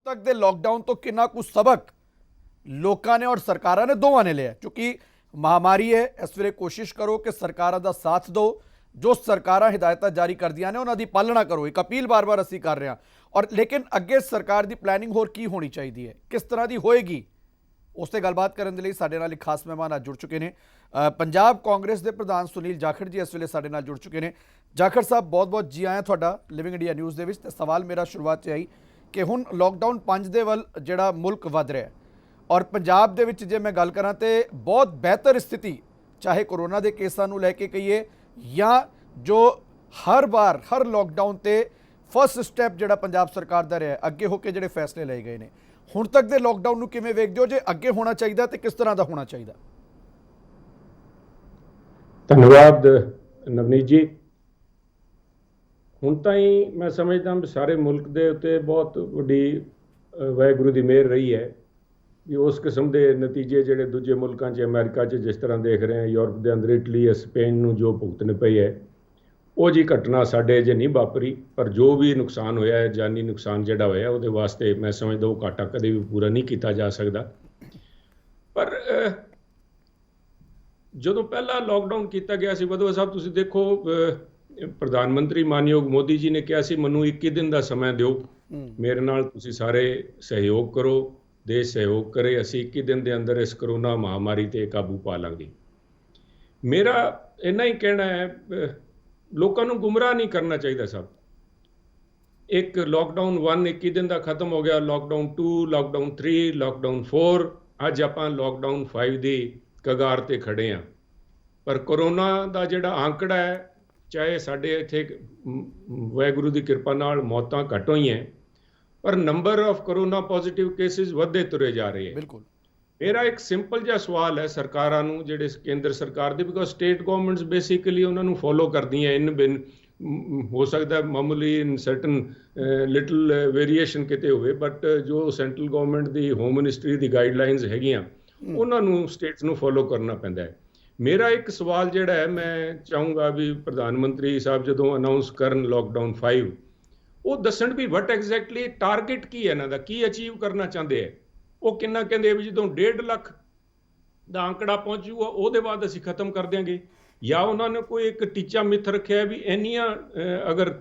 तक ਦੇ ਲੋਕਡਾਊਨ ਤੋਂ ਕਿੰਨਾ ਕੁ ਸਬਕ ਲੋਕਾਂ ਨੇ ਔਰ ਸਰਕਾਰਾਂ ਨੇ ਦੋਵਾਂ ਨੇ ਲਿਆ ਕਿਉਂਕਿ ਮਹਾਮਾਰੀ ਹੈ। ਇਸ ਵੇਲੇ ਕੋਸ਼ਿਸ਼ ਕਰੋ ਕਿ ਸਰਕਾਰਾਂ ਦਾ ਸਾਥ ਦਿਓ, ਜੋ ਸਰਕਾਰਾਂ ਹਿਦਾਇਤਾਂ ਜਾਰੀ ਕਰਦੀਆਂ ਨੇ ਉਹਨਾਂ ਦੀ ਪਾਲਣਾ ਕਰੋ। ਇੱਕ ਅਪੀਲ ਬਾਰ-ਬਾਰ ਅਸੀਂ ਕਰ ਰਹੇ ਹਾਂ ਔਰ ਲੇਕਿਨ ਅੱਗੇ ਸਰਕਾਰ ਦੀ ਪਲੈਨਿੰਗ ਹੋਰ ਕੀ ਹੋਣੀ ਚਾਹੀਦੀ ਹੈ, ਕਿਸ ਤਰ੍ਹਾਂ ਦੀ ਹੋਏਗੀ, ਉਸ ਤੇ ਗੱਲਬਾਤ ਕਰਨ ਦੇ ਲਈ ਸਾਡੇ ਨਾਲ ਇੱਕ ਖਾਸ ਮਹਿਮਾਨ ਅੱਜ ਜੁੜ ਚੁੱਕੇ ਨੇ। ਪੰਜਾਬ ਕਾਂਗਰਸ ਦੇ ਪ੍ਰਧਾਨ ਸੁਨੀਲ ਜਾਖੜ ਜੀ ਇਸ ਵੇਲੇ ਸਾਡੇ ਨਾਲ ਜੁੜ ਚੁੱਕੇ ਨੇ। ਜਾਖੜ ਸਾਹਿਬ ਬਹੁਤ-ਬਹੁਤ ਜੀ ਆਇਆਂ ਤੁਹਾਡਾ ਲਿਵਿੰਗ ਇੰਡੀਆ ਨਿਊਜ਼ ਦੇ ਵਿੱਚ। ਤੇ ਸਵਾਲ ਮੇਰਾ ਸ਼ੁਰੂਆਤ 'ਚ ਆਈ ਕਿ ਹੁਣ ਲੋਕਡਾਊਨ 5 ਦੇ ਵੱਲ ਜਿਹੜਾ ਮੁਲਕ ਵੱਧ ਰਿਹਾ ਔਰ ਪੰਜਾਬ ਦੇ ਵਿੱਚ ਜੇ ਮੈਂ ਗੱਲ ਕਰਾਂ ਤੇ ਬਹੁਤ ਬਿਹਤਰ ਸਥਿਤੀ ਚਾਹੇ ਕੋਰੋਨਾ ਦੇ ਕੇਸਾਂ ਨੂੰ ਲੈ ਕੇ ਕਹੀਏ ਜਾਂ ਜੋ ਹਰ ਵਾਰ ਹਰ ਲੋਕਡਾਊਨ ਤੇ ਫਸਟ ਸਟੈਪ ਜਿਹੜਾ ਪੰਜਾਬ ਸਰਕਾਰ ਦਾ ਰਿਹਾ ਅੱਗੇ ਹੋ ਕੇ ਜਿਹੜੇ ਫੈਸਲੇ ਲਏ ਗਏ ਨੇ, ਹੁਣ ਤੱਕ ਦੇ ਲੋਕਡਾਊਨ ਨੂੰ ਕਿਵੇਂ ਵੇਖਦੇ ਹੋ? ਜੇ ਅੱਗੇ ਹੋਣਾ ਚਾਹੀਦਾ ਤੇ ਕਿਸ ਤਰ੍ਹਾਂ ਦਾ ਹੋਣਾ ਚਾਹੀਦਾ? ਧੰਨਵਾਦ ਨਵਨੀਤ ਜੀ। ਹੁਣ ਤਾਈਂ ਮੈਂ ਸਮਝਦਾ ਵੀ ਸਾਰੇ ਮੁਲਕ ਦੇ ਉੱਤੇ ਬਹੁਤ ਵੱਡੀ ਵਾਹਿਗੁਰੂ ਦੀ ਮਿਹਰ ਰਹੀ ਹੈ ਕਿ ਉਸ ਕਿਸਮ ਦੇ ਨਤੀਜੇ ਜਿਹੜੇ ਦੂਜੇ ਮੁਲਕਾਂ 'ਚ ਅਮਰੀਕਾ 'ਚ ਜਿਸ ਤਰ੍ਹਾਂ ਦੇਖ ਰਹੇ ਹਾਂ, ਯੂਰਪ ਦੇ ਅੰਦਰ ਇਟਲੀ ਸਪੇਨ ਨੂੰ ਜੋ ਭੁਗਤਣੇ ਪਈ ਹੈ ਉਹ ਜੀ ਘਟਨਾ ਸਾਡੇ ਅਜੇ ਨਹੀਂ ਵਾਪਰੀ। ਪਰ ਜੋ ਵੀ ਨੁਕਸਾਨ ਹੋਇਆ ਹੈ, ਜਾਨੀ ਨੁਕਸਾਨ ਜਿਹੜਾ ਹੋਇਆ ਉਹਦੇ ਵਾਸਤੇ ਮੈਂ ਸਮਝਦਾ ਉਹ ਘਾਟਾ ਕਦੇ ਵੀ ਪੂਰਾ ਨਹੀਂ ਕੀਤਾ ਜਾ ਸਕਦਾ। ਪਰ ਜਦੋਂ ਪਹਿਲਾ ਲੋਕਡਾਊਨ ਕੀਤਾ ਗਿਆ ਸੀ ਵਧਵਾ ਸਾਹਿਬ, ਤੁਸੀਂ ਦੇਖੋ ਪ੍ਰਧਾਨ ਮੰਤਰੀ ਮਾਨਯੋਗ ਮੋਦੀ ਜੀ ਨੇ ਕਿਹਾ ਸੀ ਮੈਨੂੰ 21 ਦਿਨ ਦਾ ਸਮਾਂ ਦਿਓ, ਮੇਰੇ ਨਾਲ ਤੁਸੀਂ ਸਾਰੇ ਸਹਿਯੋਗ ਕਰੋ, ਦੇਸ਼ ਸਹਿਯੋਗ ਕਰੇ, ਅਸੀਂ 21 ਦਿਨ ਦੇ ਅੰਦਰ ਇਸ ਕਰੋਨਾ ਮਹਾਮਾਰੀ ਤੇ ਕਾਬੂ ਪਾ ਲਾਂਗੇ। ਮੇਰਾ ਇੰਨਾ ਹੀ ਕਹਿਣਾ ਹੈ, ਲੋਕਾਂ ਨੂੰ ਗੁੰਮਰਾਹ ਨਹੀਂ ਕਰਨਾ ਚਾਹੀਦਾ ਸਾਹਿਬ। ਇੱਕ ਲੋਕਡਾਊਨ 1 21 ਦਿਨ ਦਾ ਖਤਮ ਹੋ ਗਿਆ, ਲੋਕਡਾਊਨ 2, ਲੋਕਡਾਊਨ 3, ਲੋਕਡਾਊਨ 4, ਅੱਜ ਆਪਾਂ ਲੋਕਡਾਊਨ 5 ਦੀ ਕਗਾਰ ਤੇ ਖੜੇ ਹਾਂ। ਪਰ ਕਰੋਨਾ ਦਾ ਜਿਹੜਾ ਆંકੜਾ ਹੈ, ਚਾਹੇ ਸਾਡੇ ਇੱਥੇ ਵਾਹਿਗੁਰੂ ਦੀ ਕਿਰਪਾ ਨਾਲ ਮੌਤਾਂ ਘੱਟ ਹੋਈਆਂ ਪਰ number of corona positive cases ਵਧਦੇ ਤੁਰੇ ਜਾ ਰਹੇ ਹੈ। ਬਿਲਕੁਲ। ਮੇਰਾ ਇੱਕ ਸਿੰਪਲ ਜਿਹਾ ਸਵਾਲ ਹੈ ਸਰਕਾਰਾਂ ਨੂੰ, ਜਿਹੜੇ ਕੇਂਦਰ ਸਰਕਾਰ ਦੇ, ਬਿਕੋਜ਼ ਸਟੇਟ ਗਵਰਨਮੈਂਟਸ ਬੇਸਿਕਲੀ ਉਹਨਾਂ ਨੂੰ ਫੋਲੋ ਕਰਦੀਆਂ ਇਨ ਬਿਨ, ਹੋ ਸਕਦਾ ਮਾਮੂਲੀ ਇਨ ਸਰਟਨ ਲਿਟਲ ਵੇਰੀਏਸ਼ਨ ਕਿਤੇ ਹੋਵੇ, ਬਟ ਜੋ ਸੈਂਟਰਲ ਗਵਰਨਮੈਂਟ ਦੀ ਹੋਮ ਮਿਨਿਸਟਰੀ ਦੀ ਗਾਈਡਲਾਈਨਸ ਹੈਗੀਆਂ ਉਹਨਾਂ ਨੂੰ ਸਟੇਟਸ ਨੂੰ ਫੋਲੋ ਕਰਨਾ ਪੈਂਦਾ ਹੈ। ਮੇਰਾ ਇੱਕ ਸਵਾਲ ਜਿਹੜਾ ਹੈ, ਮੈਂ ਚਾਹੂੰਗਾ ਵੀ ਪ੍ਰਧਾਨ ਮੰਤਰੀ ਸਾਹਿਬ ਜਦੋਂ ਅਨਾਉਂਸ ਕਰਨ ਲੋਕਡਾਊਨ 5 ਉਹ ਦੱਸਣ ਵੀ ਵਟ ਐਗਜ਼ੈਕਟਲੀ ਟਾਰਗੇਟ ਕੀ ਹੈ ਇਹਨਾਂ ਦਾ, ਕੀ ਅਚੀਵ ਕਰਨਾ ਚਾਹੁੰਦੇ ਹੈ। ਉਹ ਕਿੰਨਾ ਕਹਿੰਦੇ ਵੀ ਜਦੋਂ 1.5 ਲੱਖ ਦਾ ਅੰਕੜਾ ਪਹੁੰਚ ਜੂਗਾ ਉਹਦੇ ਬਾਅਦ ਅਸੀਂ ਖਤਮ ਕਰ ਦਿਆਂਗੇ, ਜਾਂ ਉਹਨਾਂ ਨੇ ਕੋਈ ਇੱਕ ਟੀਚਾ ਮਿੱਥ ਰੱਖਿਆ ਵੀ ਇੰਨੀਆਂ ਅਗਰ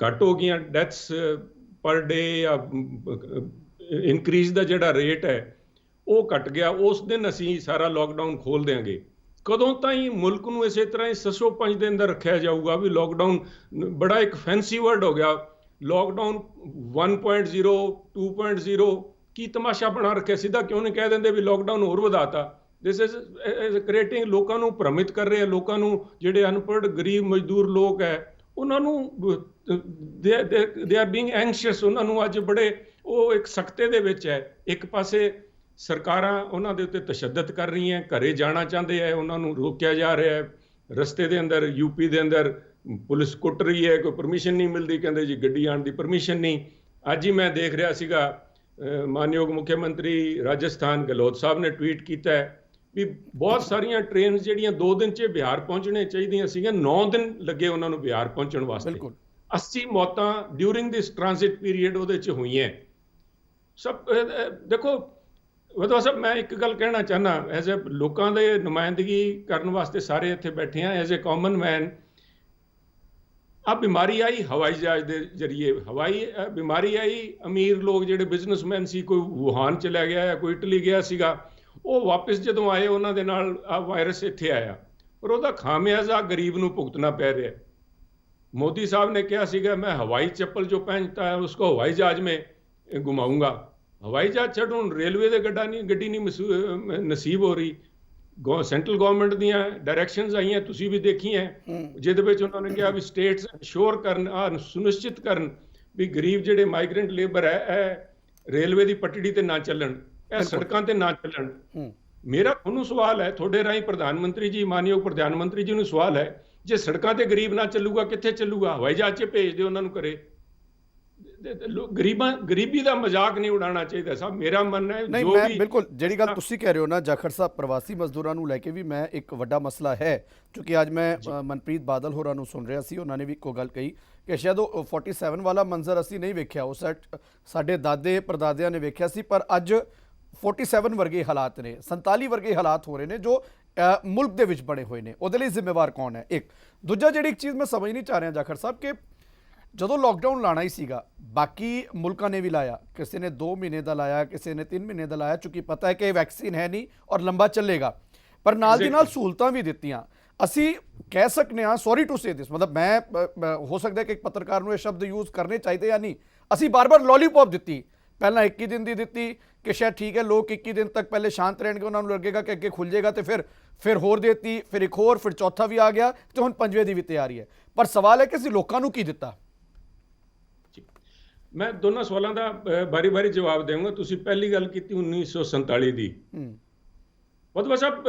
ਘੱਟ ਹੋ ਗਈਆਂ ਡੈਥਸ ਪਰ ਡੇ ਜਾਂ ਇਨਕਰੀਜ਼ ਦਾ ਜਿਹੜਾ ਰੇਟ ਹੈ ਉਹ ਘਟ ਗਿਆ, ਉਸ ਦਿਨ ਅਸੀਂ ਸਾਰਾ ਲੋਕਡਾਊਨ ਖੋਲ ਦਿਆਂਗੇ। ਕਦੋਂ ਤਾਈਂ ਮੁਲਕ ਨੂੰ ਇਸੇ ਤਰ੍ਹਾਂ ਹੀ ਸਸੋ ਪੰਜ ਦੇ ਅੰਦਰ ਰੱਖਿਆ ਜਾਊਗਾ? ਵੀ ਲੋਕਡਾਊਨ ਬੜਾ ਇੱਕ ਫੈਂਸੀ ਵਰਡ ਹੋ ਗਿਆ, ਲੋਕਡਾਊਨ 1.0 2.0 ਕੀ ਤਮਾਸ਼ਾ ਬਣਾ ਰੱਖਿਆ? ਸਿੱਧਾ ਕਿਉਂ ਨਹੀਂ ਕਹਿ ਦਿੰਦੇ ਵੀ ਲੋਕਡਾਊਨ ਹੋਰ ਵਧਾਤਾ? ਦਿਸ ਇਜ਼ ਕ੍ਰੀਏਟਿੰਗ, ਲੋਕਾਂ ਨੂੰ ਭ੍ਰਮਿਤ ਕਰ ਰਹੇ ਆ। ਲੋਕਾਂ ਨੂੰ ਜਿਹੜੇ ਅਨਪੜ੍ਹ ਗਰੀਬ ਮਜ਼ਦੂਰ ਲੋਕ ਹੈ ਉਹਨਾਂ ਨੂੰ ਦੇ ਆਰ ਬੀਇੰਗ ਐਂਗਸ਼ੀਅਸ, ਉਹਨਾਂ ਨੂੰ ਅੱਜ ਬੜੇ ਉਹ ਇੱਕ ਸਖਤੇ ਦੇ ਵਿੱਚ ਹੈ। ਇੱਕ ਪਾਸੇ ਸਰਕਾਰਾਂ ਉਹਨਾਂ ਦੇ ਉੱਤੇ ਤਸ਼ੱਦਦ ਕਰ ਰਹੀਆਂ, ਘਰੇ ਜਾਣਾ ਚਾਹੁੰਦੇ ਹੈ ਉਹਨਾਂ ਨੂੰ ਰੋਕਿਆ ਜਾ ਰਿਹਾ ਹੈ, ਰਸਤੇ ਦੇ ਅੰਦਰ ਯੂਪੀ ਦੇ ਅੰਦਰ ਪੁਲਿਸ ਕੁੱਟ ਰਹੀ ਹੈ, ਕੋਈ ਪਰਮਿਸ਼ਨ ਨਹੀਂ ਮਿਲਦੀ, ਕਹਿੰਦੇ ਜੀ ਗੱਡੀ ਆਉਣ ਦੀ ਪਰਮਿਸ਼ਨ ਨਹੀਂ। ਅੱਜ ਹੀ ਮੈਂ ਦੇਖ ਰਿਹਾ ਸੀਗਾ ਮਾਨਯੋਗ ਮੁੱਖ ਮੰਤਰੀ ਰਾਜਸਥਾਨ ਗਹਿਲੋਤ ਸਾਹਿਬ ਨੇ ਟਵੀਟ ਕੀਤਾ ਹੈ ਵੀ ਬਹੁਤ ਸਾਰੀਆਂ ਟ੍ਰੇਨਸ ਜਿਹੜੀਆਂ 2 ਦਿਨ 'ਚ ਬਿਹਾਰ ਪਹੁੰਚਣੇ ਚਾਹੀਦੀਆਂ ਸੀਗੀਆਂ, 9 ਦਿਨ ਲੱਗੇ ਉਹਨਾਂ ਨੂੰ ਬਿਹਾਰ ਪਹੁੰਚਣ ਵਾਸਤੇ। 80 ਮੌਤਾਂ ਡਿਊਰਿੰਗ ਦਿਸ ਟ੍ਰਾਂਜ਼ਿਟ ਪੀਰੀਅਡ ਉਹਦੇ 'ਚ ਹੋਈਆਂ। ਸਭ ਦੇਖੋ ਵਧਵਾ ਸਾਹਿਬ, ਮੈਂ ਇੱਕ ਗੱਲ ਕਹਿਣਾ ਚਾਹੁੰਦਾ ਐਜ਼ ਏ ਲੋਕਾਂ ਦੇ ਨੁਮਾਇੰਦਗੀ ਕਰਨ ਵਾਸਤੇ ਸਾਰੇ ਇੱਥੇ ਬੈਠੇ ਹਾਂ, ਐਜ਼ ਏ ਕਾਮਨ ਮੈਨ। ਆ ਬਿਮਾਰੀ ਆਈ ਹਵਾਈ ਜਹਾਜ਼ ਦੇ ਜ਼ਰੀਏ, ਬਿਮਾਰੀ ਆਈ, ਅਮੀਰ ਲੋਕ ਜਿਹੜੇ ਬਿਜ਼ਨਸਮੈਨ ਸੀ, ਕੋਈ ਵੁਹਾਨ ਚਲਾ ਗਿਆ ਜਾਂ ਕੋਈ ਇਟਲੀ ਗਿਆ ਸੀਗਾ, ਉਹ ਵਾਪਸ ਜਦੋਂ ਆਏ ਉਹਨਾਂ ਦੇ ਨਾਲ ਆ ਵਾਇਰਸ ਇੱਥੇ ਆਇਆ, ਪਰ ਉਹਦਾ ਖਾਮਿਆਜ਼ਾ ਗਰੀਬ ਨੂੰ ਭੁਗਤਣਾ ਪੈ ਰਿਹਾ। ਮੋਦੀ ਸਾਹਿਬ ਨੇ ਕਿਹਾ ਸੀਗਾ ਮੈਂ ਹਵਾਈ ਚੱਪਲ ਜੋ ਪਹਿਨਤਾ ਹੈ ਉਸको ਹਵਾਈ ਜਹਾਜ਼ ਮੇਂ ਘੁਮਾਊਂਗਾ। ਹਵਾਈ ਜਹਾਜ਼ ਛੱਡ, ਹੁਣ ਰੇਲਵੇ ਦੇ ਗੱਡੀ ਨਹੀਂ ਨਸੀਬ ਹੋ ਰਹੀ। ਸੈਂਟਰਲ ਗਵਰਨਮੈਂਟ ਦੀਆਂ ਡਾਇਰੈਕਸ਼ਨਸ ਆਈਆਂ, ਤੁਸੀਂ ਵੀ ਦੇਖੀਆਂ, ਜਿਹਦੇ ਵਿੱਚ ਉਹਨਾਂ ਨੇ ਕਿਹਾ ਵੀ ਸਟੇਟਸ ਇੰਸ਼ੋਰ ਕਰਨ, ਸੁਨਿਸ਼ਚਿਤ ਕਰਨ ਵੀ ਗਰੀਬ ਜਿਹੜੇ ਮਾਈਗ੍ਰੈਂਟ ਲੇਬਰ ਹੈ ਇਹ ਰੇਲਵੇ ਦੀ ਪਟੜੀ ਤੇ ਨਾ ਚੱਲਣ, ਇਹ ਸੜਕਾਂ ਤੇ ਨਾ ਚੱਲਣ। ਮੇਰਾ ਤੁਹਾਨੂੰ ਸਵਾਲ ਹੈ, ਤੁਹਾਡੇ ਰਾਹੀਂ ਪ੍ਰਧਾਨ ਮੰਤਰੀ ਜੀ, ਮਾਨਯੋਗ ਪ੍ਰਧਾਨ ਮੰਤਰੀ ਜੀ ਨੂੰ ਸਵਾਲ ਹੈ, ਜੇ ਸੜਕਾਂ ਤੇ ਗਰੀਬ ਨਾ ਚੱਲੂਗਾ ਕਿੱਥੇ ਚੱਲੂਗਾ? ਹਵਾਈ ਜਹਾਜ਼ 'ਚ ਭੇਜ ਦਿਓ ਉਹਨਾਂ ਨੂੰ ਕਰੇ। ਗਰੀਬੀ ਦਾ ਮਜ਼ਾਕ ਨਹੀਂ ਉਡਾਉਣਾ ਚਾਹੀਦਾ ਸਾਹਿਬ। ਮੇਰਾ ਮੰਨਣਾ ਹੈ ਨਹੀਂ, ਜੋ ਮੈਂ ਵੀ ਬਿਲਕੁਲ ਜਿਹੜੀ ਗੱਲ ਤੁਸੀਂ ਕਹਿ ਰਹੇ ਹੋ ਨਾ ਜਾਖੜ ਸਾਹਿਬ, ਪ੍ਰਵਾਸੀ ਮਜ਼ਦੂਰਾਂ ਨੂੰ ਲੈ ਕੇ ਵੀ ਮੈਂ ਇੱਕ ਵੱਡਾ ਮਸਲਾ ਹੈ, ਕਿਉਂਕਿ ਅੱਜ ਮੈਂ ਮਨਪ੍ਰੀਤ ਬਾਦਲ ਹੋਰਾਂ ਨੂੰ ਸੁਣ ਰਿਹਾ ਸੀ, ਉਹਨਾਂ ਨੇ ਵੀ ਇੱਕੋ ਗੱਲ ਕਹੀ ਕਿ ਸ਼ਾਇਦ ਉਹ 47 ਵਾਲਾ ਮੰਜ਼ਰ ਅਸੀਂ ਨਹੀਂ ਵੇਖਿਆ, ਉਹ ਸਾਡੇ ਦਾਦੇ ਪਰਦਾਦਿਆਂ ਨੇ ਵੇਖਿਆ ਸੀ, ਪਰ ਅੱਜ 47 ਵਰਗੇ ਹਾਲਾਤ ਨੇ, 47 ਵਰਗੇ ਹਾਲਾਤ ਹੋ ਰਹੇ ਨੇ ਜੋ ਮੁਲਕ ਦੇ ਵਿੱਚ ਬਣੇ ਹੋਏ ਨੇ। ਉਹਦੇ ਲਈ ਜ਼ਿੰਮੇਵਾਰ ਕੌਣ ਹੈ? ਇੱਕ ਦੂਜਾ ਜਿਹੜੀ ਇੱਕ ਚੀਜ਼ ਮੈਂ ਸਮਝ ਨਹੀਂ ਚਾਹ ਰਿਹਾ ਜਾਖੜ ਸਾਹਿਬ ਕਿ ਜਦੋਂ ਲੋਕਡਾਊਨ ਲਾਣਾ ਹੀ ਸੀਗਾ, ਬਾਕੀ ਮੁਲਕਾਂ ਨੇ ਵੀ ਲਾਇਆ, ਕਿਸੇ ਨੇ 2 ਮਹੀਨੇ ਦਾ ਲਾਇਆ, ਕਿਸੇ ਨੇ 3 ਮਹੀਨੇ ਦਾ ਲਾਇਆ, ਚूंकि ਪਤਾ ਹੈ ਕਿ ਵੈਕਸੀਨ ਹੈ ਨਹੀਂ ਔਰ ਲੰਬਾ ਚੱਲੇਗਾ, ਪਰ ਨਾਲ ਦੀ ਨਾਲ ਸਹੂਲਤਾਂ ਵੀ ਦਿੱਤੀਆਂ। ਅਸੀਂ ਕਹਿ ਸਕਨੇ ਹਾਂ, ਸੌਰੀ ਟੂ ਸੇ ਦਿਸ, ਮਤਲਬ ਮੈਂ ਹੋ ਸਕਦਾ ਕਿ ਇੱਕ ਪੱਤਰਕਾਰ ਨੂੰ ਇਹ ਸ਼ਬਦ ਯੂਜ਼ ਕਰਨੇ ਚਾਹੀਦੇ ਜਾਂ ਨਹੀਂ, ਅਸੀਂ ਬਾਰ-ਬਾਰ ਲੋਲੀਪੌਪ ਦਿੱਤੀ, ਪਹਿਲਾਂ 21 ਦਿਨ ਦੀ ਦਿੱਤੀ ਕਿ ਸ਼ਾਇਦ ਠੀਕ ਹੈ ਲੋਕ 21 ਦਿਨ ਤੱਕ ਪਹਿਲੇ ਸ਼ਾਂਤ ਰਹਿਣਗੇ, ਉਹਨਾਂ ਨੂੰ ਲੱਗੇਗਾ ਕਿ ਅੱਗੇ ਖੁੱਲ ਜਾਏਗਾ, ਤੇ ਫਿਰ ਹੋਰ ਦੇਤੀ, ਫਿਰ ਇੱਕ ਹੋਰ, ਫਿਰ ਚੌਥਾ ਵੀ ਆ ਗਿਆ, ਤੇ ਹੁਣ 5ਵੇਂ ਦੀ ਵੀ ਤਿਆਰੀ ਹੈ। ਪਰ ਸਵਾਲ ਹੈ ਕਿ ਅਸੀਂ ਲੋਕਾਂ ਨੂੰ ਕੀ ਦਿੱਤਾ? ਮੈਂ ਦੋਨਾਂ ਸਵਾਲਾਂ ਦਾ ਬਾਰੀ-ਬਾਰੀ ਜਵਾਬ ਦੇਵਾਂਗਾ। ਤੁਸੀਂ ਪਹਿਲੀ ਗੱਲ ਕੀਤੀ 1947 ਦੀ। ਬਦਵਾ ਸਾਹਿਬ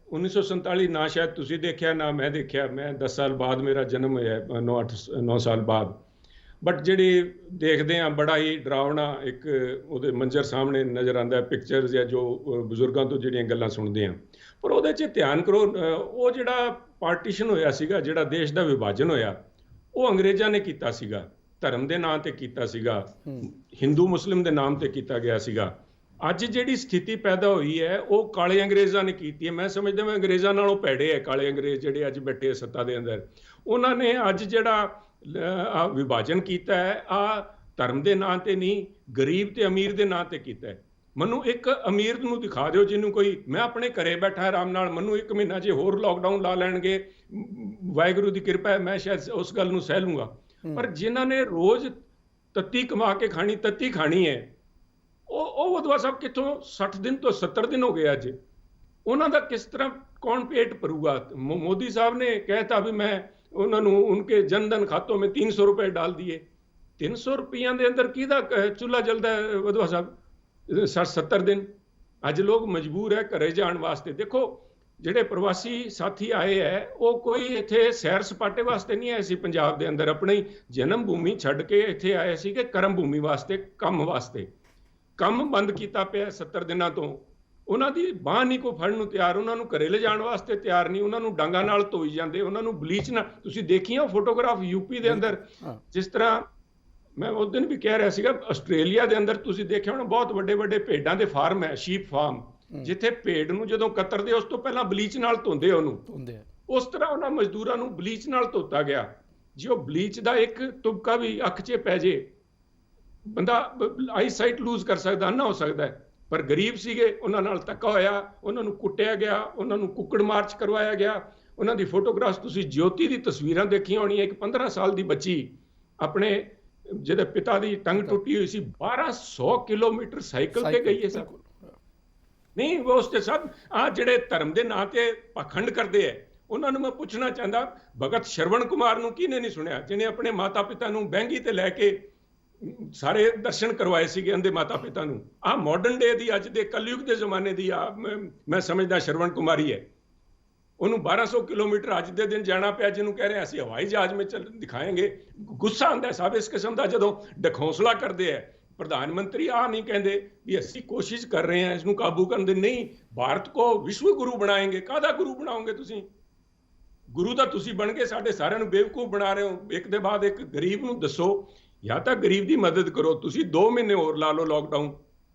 1947 ਨਾ ਸ਼ਾਇਦ ਤੁਸੀਂ ਦੇਖਿਆ ਨਾ ਮੈਂ ਦੇਖਿਆ, ਮੈਂ 10 ਸਾਲ ਬਾਅਦ ਮੇਰਾ ਜਨਮ ਹੋਇਆ, 9 ਸਾਲ ਬਾਅਦ, ਬਟ ਜਿਹੜੀ ਦੇਖਦੇ ਆ ਬੜਾ ਹੀ ਡਰਾਵਣਾ ਇੱਕ ਉਹਦੇ ਮੰਜ਼ਰ ਸਾਹਮਣੇ ਨਜ਼ਰ ਆਉਂਦਾ, ਪਿਕਚਰਸ ਜਾਂ ਜੋ ਬਜ਼ੁਰਗਾਂ ਤੋਂ ਜਿਹੜੀਆਂ ਗੱਲਾਂ ਸੁਣਦੇ ਆ, ਪਰ ਉਹਦੇ 'ਚ ਧਿਆਨ ਕਰੋ, ਉਹ ਜਿਹੜਾ ਪਾਰਟੀਸ਼ਨ ਹੋਇਆ ਸੀਗਾ, ਜਿਹੜਾ ਦੇਸ਼ ਦਾ ਵਿਭਾਜਨ ਹੋਇਆ, ਉਹ ਅੰਗਰੇਜ਼ਾਂ ਨੇ ਕੀਤਾ ਸੀਗਾ, ਧਰਮ ਦੇ ਨਾਂ ਤੇ ਕੀਤਾ ਸੀਗਾ, ਹਿੰਦੂ ਮੁਸਲਿਮ ਦੇ ਨਾਮ ਤੇ ਕੀਤਾ ਗਿਆ ਸੀਗਾ। ਅੱਜ ਜਿਹੜੀ ਸਥਿਤੀ ਪੈਦਾ ਹੋਈ ਹੈ ਉਹ ਕਾਲੇ ਅੰਗਰੇਜ਼ਾਂ ਨੇ ਕੀਤੀ ਹੈ। ਮੈਂ ਸਮਝਦਾ ਮੈਂ ਅੰਗਰੇਜ਼ਾਂ ਨਾਲੋਂ ਭੈੜੇ ਹੈ ਕਾਲੇ ਅੰਗਰੇਜ਼ ਜਿਹੜੇ ਅੱਜ ਬੈਠੇ ਸੱਤਾ ਦੇ ਅੰਦਰ। ਉਹਨਾਂ ਨੇ ਅੱਜ ਜਿਹੜਾ ਵਿਭਾਜਨ ਕੀਤਾ ਹੈ, ਧਰਮ ਦੇ ਨਾਂ ਤੇ ਨਹੀਂ, ਗਰੀਬ ਤੇ ਅਮੀਰ ਦੇ ਨਾਂ ਤੇ ਕੀਤਾ ਹੈ। ਮੈਨੂੰ ਇੱਕ ਅਮੀਰ ਨੂੰ ਦਿਖਾ ਦਿਓ ਜਿਹਨੂੰ ਕੋਈ, ਮੈਂ ਆਪਣੇ ਘਰੇ ਬੈਠਾ ਆਰਾਮ ਨਾਲ, ਮੈਨੂੰ 1 ਮਹੀਨਾ ਜੇ ਹੋਰ ਲੋਕਡਾਊਨ ਲਾ ਲੈਣਗੇ, ਵਾਹਿਗੁਰੂ ਦੀ ਕਿਰਪਾ ਹੈ, ਮੈਂ ਸ਼ਾਇਦ ਉਸ ਗੱਲ ਨੂੰ ਸਹਿ ਲੂੰਗਾ, ਪਰ ਜਿਨ੍ਹਾਂ ਨੇ ਰੋਜ਼ ਤੱਤੀ ਕਮਾ ਕੇ ਖਾਣੀ, ਤੱਤੀ ਖਾਣੀ ਹੈ, ਉਹ ਵਦਵਾ ਸਾਹਿਬ ਕਿੱਥੋਂ 60 ਦਿਨ ਤੋਂ 70 ਦਿਨ ਹੋ ਗਏ ਅੱਜ, ਉਹਨਾਂ ਦਾ ਕਿਸ ਤਰ੍ਹਾਂ ਕੌਣ ਪੇਟ ਭਰੂਗਾ? ਮੋਦੀ ਸਾਹਿਬ ਨੇ ਕਹਿਤਾ ਵੀ ਮੈਂ ਉਹਨਾਂ ਨੂੰ ਉਨਕੇ ਜਨਧਨ ਖਾਤੋਂ में 300 रुपए डाल दिए। 300 रुपया ਦੇ ਅੰਦਰ ਕਿਹਦਾ ਚੁੱਲ੍ਹਾ ਜਲਦਾ ਹੈ ਵਦਵਾ ਸਾਹਿਬ? 60-70 ਦਿਨ ਅੱਜ ਲੋਕ ਮਜਬੂਰ ਹੈ ਘਰੇ ਜਾਣ ਵਾਸਤੇ। ਦੇਖੋ ਜਿਹੜੇ ਪ੍ਰਵਾਸੀ ਸਾਥੀ ਆਏ ਹੈ ਉਹ ਕੋਈ ਇੱਥੇ ਸੈਰ ਸਪਾਟੇ ਵਾਸਤੇ ਨਹੀਂ ਆਏ ਸੀ ਪੰਜਾਬ ਦੇ ਅੰਦਰ, ਆਪਣੀ ਜਨਮ ਭੂਮੀ ਛੱਡ ਕੇ ਇੱਥੇ ਆਏ ਸੀ ਕਿ ਕਰਮ ਭੂਮੀ ਵਾਸਤੇ, ਕੰਮ ਵਾਸਤੇ। ਕੰਮ ਬੰਦ ਕੀਤਾ ਪਿਆ 70 ਦਿਨਾਂ ਤੋਂ, ਉਹਨਾਂ ਦੀ ਬਾਂਹ ਨਹੀਂ ਕੋਈ ਫੜਨ ਨੂੰ ਤਿਆਰ, ਉਹਨਾਂ ਨੂੰ ਘਰੇ ਲਿਜਾਣ ਵਾਸਤੇ ਤਿਆਰ ਨਹੀਂ, ਉਹਨਾਂ ਨੂੰ ਡਾਂਗਾਂ ਨਾਲ ਧੋਈ ਜਾਂਦੇ, ਉਹਨਾਂ ਨੂੰ ਬਲੀਚ ਨਾਲ। ਤੁਸੀਂ ਦੇਖੀਆਂ ਫੋਟੋਗ੍ਰਾਫ ਯੂਪੀ ਦੇ ਅੰਦਰ, ਜਿਸ ਤਰ੍ਹਾਂ ਮੈਂ ਉਸ ਦਿਨ ਵੀ ਕਹਿ ਰਿਹਾ ਸੀਗਾ, ਆਸਟ੍ਰੇਲੀਆ ਦੇ ਅੰਦਰ ਤੁਸੀਂ ਦੇਖਿਆ ਹੋਣਾ ਬਹੁਤ ਵੱਡੇ ਵੱਡੇ ਭੇਡਾਂ ਦੇ ਫਾਰਮ ਹੈ, ਸ਼ੀਪ ਫਾਰਮ, ਜਿੱਥੇ ਭੇਡ ਨੂੰ ਜਦੋਂ ਕਤਰਦੇ ਉਸ ਤੋਂ ਪਹਿਲਾਂ ਬਲੀਚ ਨਾਲ ਧੋਂਦੇ ਉਹਨੂੰ, ਉਸ ਤਰ੍ਹਾਂ ਉਹਨਾਂ ਮਜ਼ਦੂਰਾਂ ਨੂੰ ਬਲੀਚ ਨਾਲ ਧੋਤਾ ਗਿਆ। ਜੇ ਉਹ ਬਲੀਚ ਦਾ ਇੱਕ ਤੁਪਕਾ ਵੀ ਅੱਖ 'ਚ ਪੈ ਜੇ, ਬੰਦਾ ਆਈ ਸਾਈਟ ਲੂਜ਼ ਕਰ ਸਕਦਾ, ਨਾ ਹੋ ਸਕਦਾ ਹੈ। ਪਰ ਗਰੀਬ ਸੀਗੇ, ਉਹਨਾਂ ਨਾਲ ਧੱਕਾ ਹੋਇਆ, ਉਹਨਾਂ ਨੂੰ ਕੁੱਟਿਆ ਗਿਆ, ਉਹਨਾਂ ਨੂੰ ਕੁੱਕੜ ਮਾਰਚ ਕਰਵਾਇਆ ਗਿਆ। ਉਹਨਾਂ ਦੀ ਫੋਟੋਗ੍ਰਾਫਸ ਤੁਸੀਂ ਜੋਤੀ ਦੀ ਤਸਵੀਰਾਂ ਦੇਖੀਆਂ ਹੋਣੀਆਂ, ਇੱਕ 15 ਸਾਲ ਦੀ ਬੱਚੀ ਆਪਣੇ ਜਿਹਦੇ ਪਿਤਾ ਦੀ ਟੰਗ ਟੁੱਟੀ ਹੋਈ ਸੀ, 1200 ਕਿਲੋਮੀਟਰ ਸਾਈਕਲ ਤੇ ਗਈ ਹੈ ਸਭ। ਨਹੀਂ ਉਸ ਤੇ ਸਭ ਜਿਹੜੇ ਧਰਮ ਦੇ ਨਾਂ ਤੇ ਪਖੰਡ ਕਰਦੇ ਹੈ, ਉਹਨਾਂ ਨੂੰ ਮੈਂ ਪੁੱਛਣਾ ਚਾਹੁੰਦਾ, ਭਗਤ ਸ਼ਰਵਣ ਕੁਮਾਰ ਨੂੰ ਕਿਹਨੇ ਨਹੀਂ ਸੁਣਿਆ, ਜਿਹਨੇ ਆਪਣੇ ਮਾਤਾ ਪਿਤਾ ਨੂੰ ਬੈਂਗੀ ਤੇ ਲੈ ਕੇ ਸਾਰੇ ਦਰਸ਼ਨ ਕਰਵਾਏ ਸੀਗੇ ਉਹਦੇ ਮਾਤਾ ਪਿਤਾ ਨੂੰ। ਮਾਡਰਨ ਡੇ ਦੀ, ਅੱਜ ਦੇ ਕਲਯੁਗ ਦੇ ਜ਼ਮਾਨੇ ਦੀ ਮੈਂ ਸਮਝਦਾ ਸ਼ਰਵਣ ਕੁਮਾਰੀ ਹੈ। ਉਹਨੂੰ 1200 ਕਿਲੋਮੀਟਰ ਅੱਜ ਦੇ ਦਿਨ ਜਾਣਾ ਪਿਆ, ਜਿਹਨੂੰ ਕਹਿ ਰਹੇ ਅਸੀਂ ਹਵਾਈ ਜਹਾਜ਼ ਵਿੱਚ ਦਿਖਾਏਂਗੇ। ਗੁੱਸਾ ਆਉਂਦਾ ਸਾਹਿਬ ਇਸ ਕਿਸਮ ਦਾ, ਜਦੋਂ ਡਖੌਂਸਲਾ ਕਰਦੇ ਹੈ। ਪ੍ਰਧਾਨ ਮੰਤਰੀ ਨਹੀਂ ਕਹਿੰਦੇ ਵੀ ਅਸੀਂ ਕੋਸ਼ਿਸ਼ ਕਰ ਰਹੇ ਹਾਂ ਇਸ ਨੂੰ ਕਾਬੂ ਕਰਨ ਦੀ, ਨਹੀਂ, ਭਾਰਤ ਕੋ ਵਿਸ਼ਵ ਗੁਰੂ ਬਣਾਏਂਗੇ। ਕਾਹਦਾ ਗੁਰੂ ਬਣਾਓਗੇ ਤੁਸੀਂ? ਗੁਰੂ ਤਾਂ ਤੁਸੀਂ ਬਣ ਕੇ ਸਾਡੇ ਸਾਰਿਆਂ ਨੂੰ ਬੇਵਕੂਫ ਬਣਾ ਰਹੇ ਹੋ। ਇੱਕ ਦੇ ਬਾਅਦ ਇੱਕ ਗਰੀਬ ਨੂੰ ਦੱਸੋ, ਜਾਂ ਤਾਂ ਗਰੀਬ ਦੀ ਮਦਦ ਕਰੋ, ਤੁਸੀਂ 2 ਮਹੀਨੇ ਹੋਰ ਲਾ ਲਓ ਲੋਕਡਾਊਨ,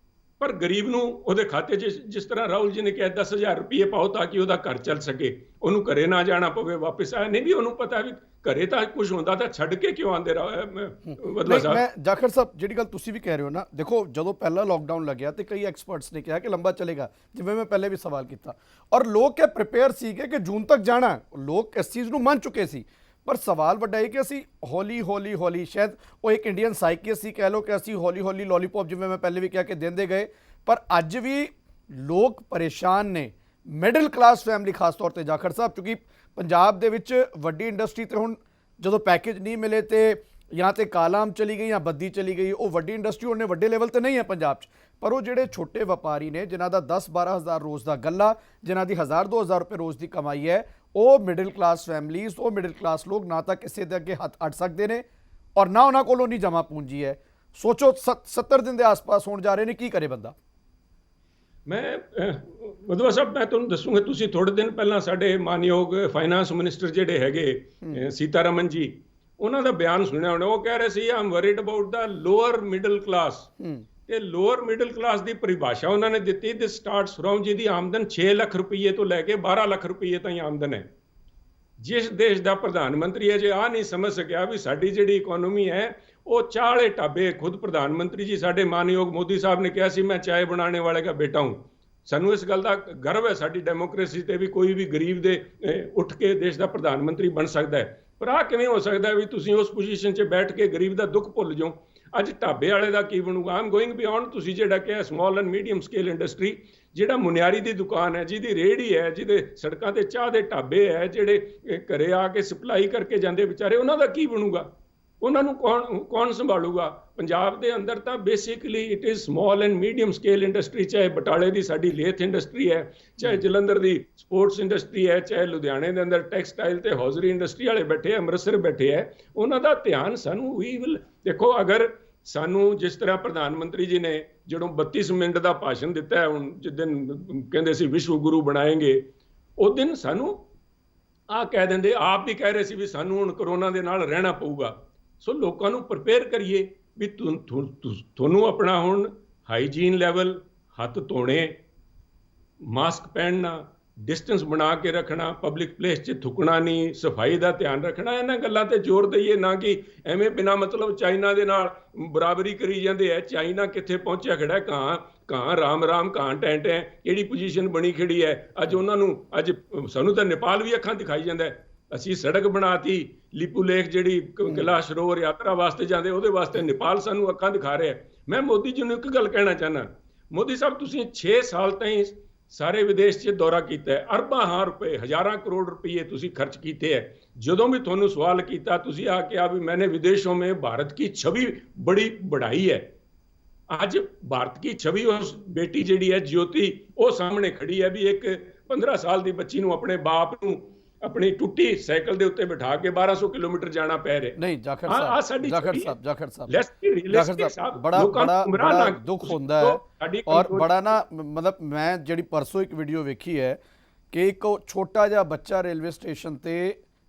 ਪਰ ਗਰੀਬ ਨੂੰ ਉਹਦੇ ਖਾਤੇ 'ਚ, ਜਿਸ ਤਰ੍ਹਾਂ ਰਾਹੁਲ ਜੀ ਨੇ ਕਿਹਾ, 10,000 ਰੁਪਏ ਪਾਓ ਤਾਂ ਕਿ ਉਹਦਾ ਘਰ ਚੱਲ ਸਕੇ, ਉਹਨੂੰ ਘਰੇ ਨਾ ਜਾਣਾ ਪਵੇ ਵਾਪਸ। ਆਇਆ ਨਹੀਂ ਵੀ ਉਹਨੂੰ ਪਤਾ ਵੀ ਘਰੇ ਤਾਂ ਕੁਝ ਹੁੰਦਾ ਤਾਂ ਛੱਡ ਕੇ ਕਿਉਂ ਆਉਂਦੇ ਵਦਵਾ ਸਾਹਿਬ? ਮੈਂ ਜਾਖੜ ਸਾਹਿਬ ਜਿਹੜੀ ਗੱਲ ਤੁਸੀਂ ਵੀ ਕਹਿ ਰਹੇ ਹੋ ਨਾ, ਦੇਖੋ ਜਦੋਂ ਪਹਿਲਾ ਲੋਕਡਾਊਨ ਲੱਗਿਆ ਤੇ ਕਈ ਐਕਸਪਰਟਸ ਨੇ ਕਿਹਾ ਕਿ ਲੰਬਾ ਚੱਲੇਗਾ, ਜਿਵੇਂ ਮੈਂ ਪਹਿਲੇ ਵੀ ਸਵਾਲ ਕੀਤਾ, ਔਰ ਲੋਕ ਇਹ ਪ੍ਰਿਪੇਅਰ ਸੀਗੇ ਕਿ ਜੂਨ ਤੱਕ ਜਾਣਾ, ਲੋਕ ਇਸ ਚੀਜ਼ ਨੂੰ ਮੰਨ ਚੁੱਕੇ ਸੀ। ਪਰ ਸਵਾਲ ਵੱਡਾ ਹੈ ਕਿ ਅਸੀਂ ਹੌਲੀ ਹੌਲੀ ਹੌਲੀ, ਸ਼ਾਇਦ ਉਹ ਇੱਕ ਇੰਡੀਅਨ ਸਾਈਕੀ ਸੀ ਕਹਿ ਲਓ, ਕਿ ਅਸੀਂ ਹੌਲੀ ਹੌਲੀ ਲੋਲੀਪੌਪ, ਜਿਵੇਂ ਮੈਂ ਪਹਿਲੇ ਵੀ ਕਿਹਾ, ਕਿ ਦਿੰਦੇ ਗਏ। ਪਰ ਅੱਜ ਵੀ ਲੋਕ ਪਰੇਸ਼ਾਨ ਨੇ, ਮਿਡਲ ਕਲਾਸ ਫੈਮਿਲੀ ਖਾਸ ਤੌਰ ਤੇ ਜਾਖੜ ਸਾਹਿਬ, ਕਿਉਂਕਿ ਪੰਜਾਬ ਦੇ ਵਿੱਚ ਵੱਡੀ ਇੰਡਸਟਰੀ ਤੇ ਹੁਣ ਜਦੋਂ ਪੈਕੇਜ ਨਹੀਂ ਮਿਲੇ ਤੇ ਜਾਂ ਤੇ ਕਾਲਾਮ ਚਲੀ ਗਈ ਜਾਂ ਬੱਦੀ ਚਲੀ ਗਈ, ਉਹ ਵੱਡੀ ਇੰਡਸਟਰੀ ਉਹਨੇ ਵੱਡੇ ਲੈਵਲ ਤੇ ਨਹੀਂ ਹੈ ਪੰਜਾਬ 'ਚ। ਪਰ ਉਹ ਜਿਹੜੇ ਛੋਟੇ ਵਪਾਰੀ ਨੇ, ਜਿਨ੍ਹਾਂ ਦਾ 10-12 ਹਜ਼ਾਰ ਰੋਜ਼ ਦਾ ਗੱਲਾ, ਜਿਨ੍ਹਾਂ ਦੀ 1000-2000 ਰੁਪਏ ਰੋਜ਼ ਦੀ ਕਮਾਈ ਹੈ, ਉਹ ਮਿਡਲ ਕਲਾਸ ਫੈਮਲੀਜ਼, ਉਹ ਮਿਡਲ ਕਲਾਸ ਲੋਕ ਨਾ ਤਾਂ ਕਿਸੇ ਦੇ ਅੱਗੇ ਹੱਥ ਅੱਡ ਸਕਦੇ ਨੇ ਔਰ ਨਾ ਉਹਨਾਂ ਕੋਲ ਉਨੀ ਜਮ੍ਹਾਂ ਪੂੰਜੀ ਹੈ। ਸੋਚੋ 70 ਦਿਨ ਦੇ ਆਸ-ਪਾਸ ਹੋਣ ਜਾ ਰਹੇ ਨੇ, ਕੀ ਕਰੇ ਬੰਦਾ? ਮੈਂ ਮਧੂਆ ਸਾਹਿਬ, ਮੈਂ ਤੁਹਾਨੂੰ ਦੱਸੂਗਾ, ਤੁਸੀਂ ਥੋੜੇ ਦਿਨ ਪਹਿਲਾਂ ਸਾਡੇ ਮਾਨਯੋਗ ਫਾਈਨਾਂਸ ਮਿਨਿਸਟਰ ਜਿਹੜੇ ਹੈਗੇ ਸੀਤਾਰਮਨ ਜੀ, ਉਹਨਾਂ ਦਾ ਬਿਆਨ ਸੁਣਿਆ ਹੋਣਾ। ਉਹ ਕਹਿ ਰਹੇ ਸੀ I'm worried about the lower middle class. ਤੇ ਲੋਅਰ ਮਿਡਲ ਕਲਾਸ ਦੀ ਪਰਿਭਾਸ਼ਾ ਉਹਨਾਂ ਨੇ ਦਿੱਤੀ, ਦਿਸ ਸਟਾਰਟਸ ਫਰੋਮ ਜਿਹਦੀ ਆਮਦਨ 6 ਲੱਖ ਰੁਪਏ ਤੋਂ ਲੈ ਕੇ 12 ਲੱਖ ਰੁਪਏ ਤਾਈਂ ਆਮਦਨ ਹੈ। ਜਿਸ ਦੇਸ਼ ਦਾ ਪ੍ਰਧਾਨ ਮੰਤਰੀ ਹੈ, ਜੇ ਆ ਨਹੀਂ ਸਮਝ ਸਕਿਆ ਵੀ ਸਾਡੀ ਜਿਹੜੀ ਇਕਨੋਮੀ ਹੈ ਉਹ ਚਾਹ ਵਾਲੇ ਢਾਬੇ, ਖੁਦ ਪ੍ਰਧਾਨ ਮੰਤਰੀ ਜੀ ਸਾਡੇ ਮਾਨਯੋਗ ਮੋਦੀ ਸਾਹਿਬ ਨੇ ਕਿਹਾ ਸੀ ਮੈਂ ਚਾय ਬਣਾने वाले का बेटा हूं। ਸਾਨੂੰ ਇਸ ਗੱਲ ਦਾ ਗਰਵ ਹੈ ਸਾਡੀ ਡੈਮੋਕ੍ਰੇਸੀ ਤੇ ਵੀ ਕੋਈ ਵੀ ਗਰੀਬ ਦੇ ਉੱਠ ਕੇ ਦੇਸ਼ ਦਾ ਪ੍ਰਧਾਨ ਮੰਤਰੀ ਬਣ ਸਕਦਾ ਹੈ। ਪਰ ਆ ਕਿਵੇਂ ਹੋ ਸਕਦਾ ਵੀ ਤੁਸੀਂ ਉਸ ਪੋਜੀਸ਼ਨ 'ਚ ਬੈਠ ਕੇ ਗਰੀਬ ਦਾ ਦੁੱਖ ਭੁੱਲ ਜਾਓ? ਅੱਜ ਢਾਬੇ ਵਾਲੇ ਦਾ ਕੀ ਬਣੂਗਾ? ਆਮ ਗੋਇੰਗ ਬਿਯੋਂਡ, ਤੁਸੀਂ ਜਿਹੜਾ ਕਿਹਾ small and medium scale industry, ਜਿਹੜਾ ਮੁਨਿਆਰੀ ਦੀ ਦੁਕਾਨ ਹੈ, ਜਿਹਦੀ ਰੇਹੜੀ ਹੈ, ਜਿਹਦੇ ਸੜਕਾਂ ਤੇ ਚਾਹ ਦੇ ਢਾਬੇ ਹੈ, ਜਿਹੜੇ ਘਰੇ ਆ ਕੇ ਸਪਲਾਈ ਕਰਕੇ ਜਾਂਦੇ ਵਿਚਾਰੇ, ਉਹਨਾਂ ਦਾ ਕੀ ਬਣੂਗਾ? ਉਹਨਾਂ ਨੂੰ ਕੌਣ ਸੰਭਾਲੂਗਾ? ਪੰਜਾਬ ਦੇ ਅੰਦਰ ਤਾਂ basically it is small and medium scale industry, ਚਾਹੇ ਬਟਾਲੇ ਦੀ ਸਾਡੀ ਲੇਥ ਇੰਡਸਟਰੀ ਹੈ, ਚਾਹੇ ਜਲੰਧਰ ਦੀ ਸਪੋਰਟਸ ਇੰਡਸਟਰੀ ਹੈ, ਚਾਹੇ ਲੁਧਿਆਣੇ ਦੇ ਅੰਦਰ ਟੈਕਸਟਾਈਲ ਤੇ ਹੌਜ਼ਰੀ ਇੰਡਸਟਰੀ ਵਾਲੇ ਬੈਠੇ, ਅੰਮ੍ਰਿਤਸਰ ਬੈਠੇ ਹੈ। ਉਹਨਾਂ ਦਾ ਧਿਆਨ ਸਾਨੂੰ ਵੀ ਦੇਖੋ, ਅਗਰ ਸਾਨੂੰ ਜਿਸ ਤਰ੍ਹਾਂ ਪ੍ਰਧਾਨ ਮੰਤਰੀ ਜੀ ਨੇ ਜਦੋਂ 32 ਮਿੰਟ ਦਾ ਭਾਸ਼ਣ ਦਿੱਤਾ ਹੈ, ਹੁਣ ਜਿਸ ਦਿਨ ਕਹਿੰਦੇ ਸੀ ਵਿਸ਼ਵ ਗੁਰੂ ਬਣਾਏਂਗੇ, ਉਸ ਦਿਨ ਸਾਨੂੰ ਆਹ ਕਹਿ ਦਿੰਦੇ, ਆਪ ਵੀ ਕਹਿ ਰਹੇ ਸੀ ਵੀ ਸਾਨੂੰ ਹੁਣ ਕਰੋਨਾ ਦੇ ਨਾਲ ਰਹਿਣਾ ਪਊਗਾ। ਸੋ ਲੋਕਾਂ ਨੂੰ ਪ੍ਰਪੇਅਰ ਕਰੀਏ ਵੀ ਤੁਹਾਨੂੰ ਆਪਣਾ ਹੁਣ ਹਾਈਜੀਨ ਲੈਵਲ, ਹੱਥ ਧੋਣੇ, ਮਾਸਕ ਪਹਿਨਣਾ, ਡਿਸਟੈਂਸ ਬਣਾ ਕੇ ਰੱਖਣਾ, ਪਬਲਿਕ ਪਲੇਸ 'ਚ ਥੁੱਕਣਾ ਨਹੀਂ, ਸਫਾਈ ਦਾ ਧਿਆਨ ਰੱਖਣਾ, ਇਹਨਾਂ ਗੱਲਾਂ ਤੇ ਜ਼ੋਰ ਦਈਏ, ਨਾ ਕਿ ਐਵੇਂ ਬਿਨਾਂ ਮਤਲਬ ਚਾਈਨਾ ਦੇ ਨਾਲ ਬਰਾਬਰੀ ਕਰੀ ਜਾਂਦੇ ਹੈ। ਚਾਈਨਾ ਕਿੱਥੇ ਪਹੁੰਚਿਆ ਖੜਾ? ਕਾਂ ਰਾਮ ਰਾਮ, ਕਾਂ ਟੈਂ ਟੈਂ, ਕਿਹੜੀ ਪੋਜੀਸ਼ਨ ਬਣੀ ਖੜੀ ਹੈ ਅੱਜ ਉਹਨਾਂ ਨੂੰ। ਅੱਜ ਸਾਨੂੰ ਤਾਂ ਨੇਪਾਲ ਵੀ ਅੱਖਾਂ ਦਿਖਾਈ ਜਾਂਦਾ ਹੈ। ਅਸੀਂ ਸੜਕ ਬਣਾਤੀ, ਲਿਪੂ ਲੇਖ ਜਿਹੜੀ ਕੈਲਾਸ਼ ਸਰੋਵਰ ਯਾਤਰਾ ਵਾਸਤੇ ਜਾਂਦੇ, ਉਹਦੇ ਵਾਸਤੇ ਨੇਪਾਲ ਸਾਨੂੰ ਅੱਖਾਂ ਦਿਖਾ ਰਿਹਾ। ਮੈਂ ਮੋਦੀ ਜੀ ਨੂੰ ਇੱਕ ਗੱਲ ਕਹਿਣਾ ਚਾਹੁੰਦਾ, ਮੋਦੀ ਸਾਹਿਬ ਤੁਸੀਂ 6 ਸਾਲ ਤਾਈਂ ਸਾਰੇ ਵਿਦੇਸ਼ 'ਚ ਦੌਰਾ ਕੀਤਾ ਹੈ, ਅਰਬਾਂ ਰੁਪਏ, ਹਜ਼ਾਰਾਂ ਕਰੋੜ ਰੁਪਏ ਤੁਸੀਂ ਖਰਚ ਕੀਤੇ ਹੈ। ਜਦੋਂ ਵੀ ਤੁਹਾਨੂੰ ਸਵਾਲ ਕੀਤਾ, ਤੁਸੀਂ ਆ ਕੇ ਵੀ मैंने विदेशों में भारत की छवि बड़ी बढ़ाई है। ਅੱਜ ਭਾਰਤ ਦੀ ਛਵੀ ਉਸ ਬੇਟੀ ਜਿਹੜੀ ਹੈ ज्योति, ਉਹ ਸਾਹਮਣੇ ਖੜੀ ਹੈ ਵੀ ਇੱਕ 15 ਸਾਲ ਦੀ ਬੱਚੀ ਨੂੰ ਆਪਣੇ ਬਾਪ ਨੂੰ ਆਪਣੀ ਟੁੱਟੀ ਸਾਈਕਲ ਦੇ ਉੱਤੇ ਬਿਠਾ ਕੇ 1200 ਕਿਲੋਮੀਟਰ ਜਾਣਾ ਪੈ ਰਿਹਾ। ਨਹੀਂ ਜਾਖੜ ਸਾਹਿਬ, ਬੜਾ ਦੁੱਖ ਹੁੰਦਾ ਹੈ। ਔਰ ਬੜਾ ਨਾ ਮਤਲਬ ਮੈਂ ਜਿਹੜੀ ਪਰਸੋਂ ਇੱਕ ਵੀਡੀਓ ਵੇਖੀ ਹੈ ਕਿ ਇੱਕ ਛੋਟਾ ਜਿਹਾ ਬੱਚਾ ਰੇਲਵੇ ਸਟੇਸ਼ਨ ਤੇ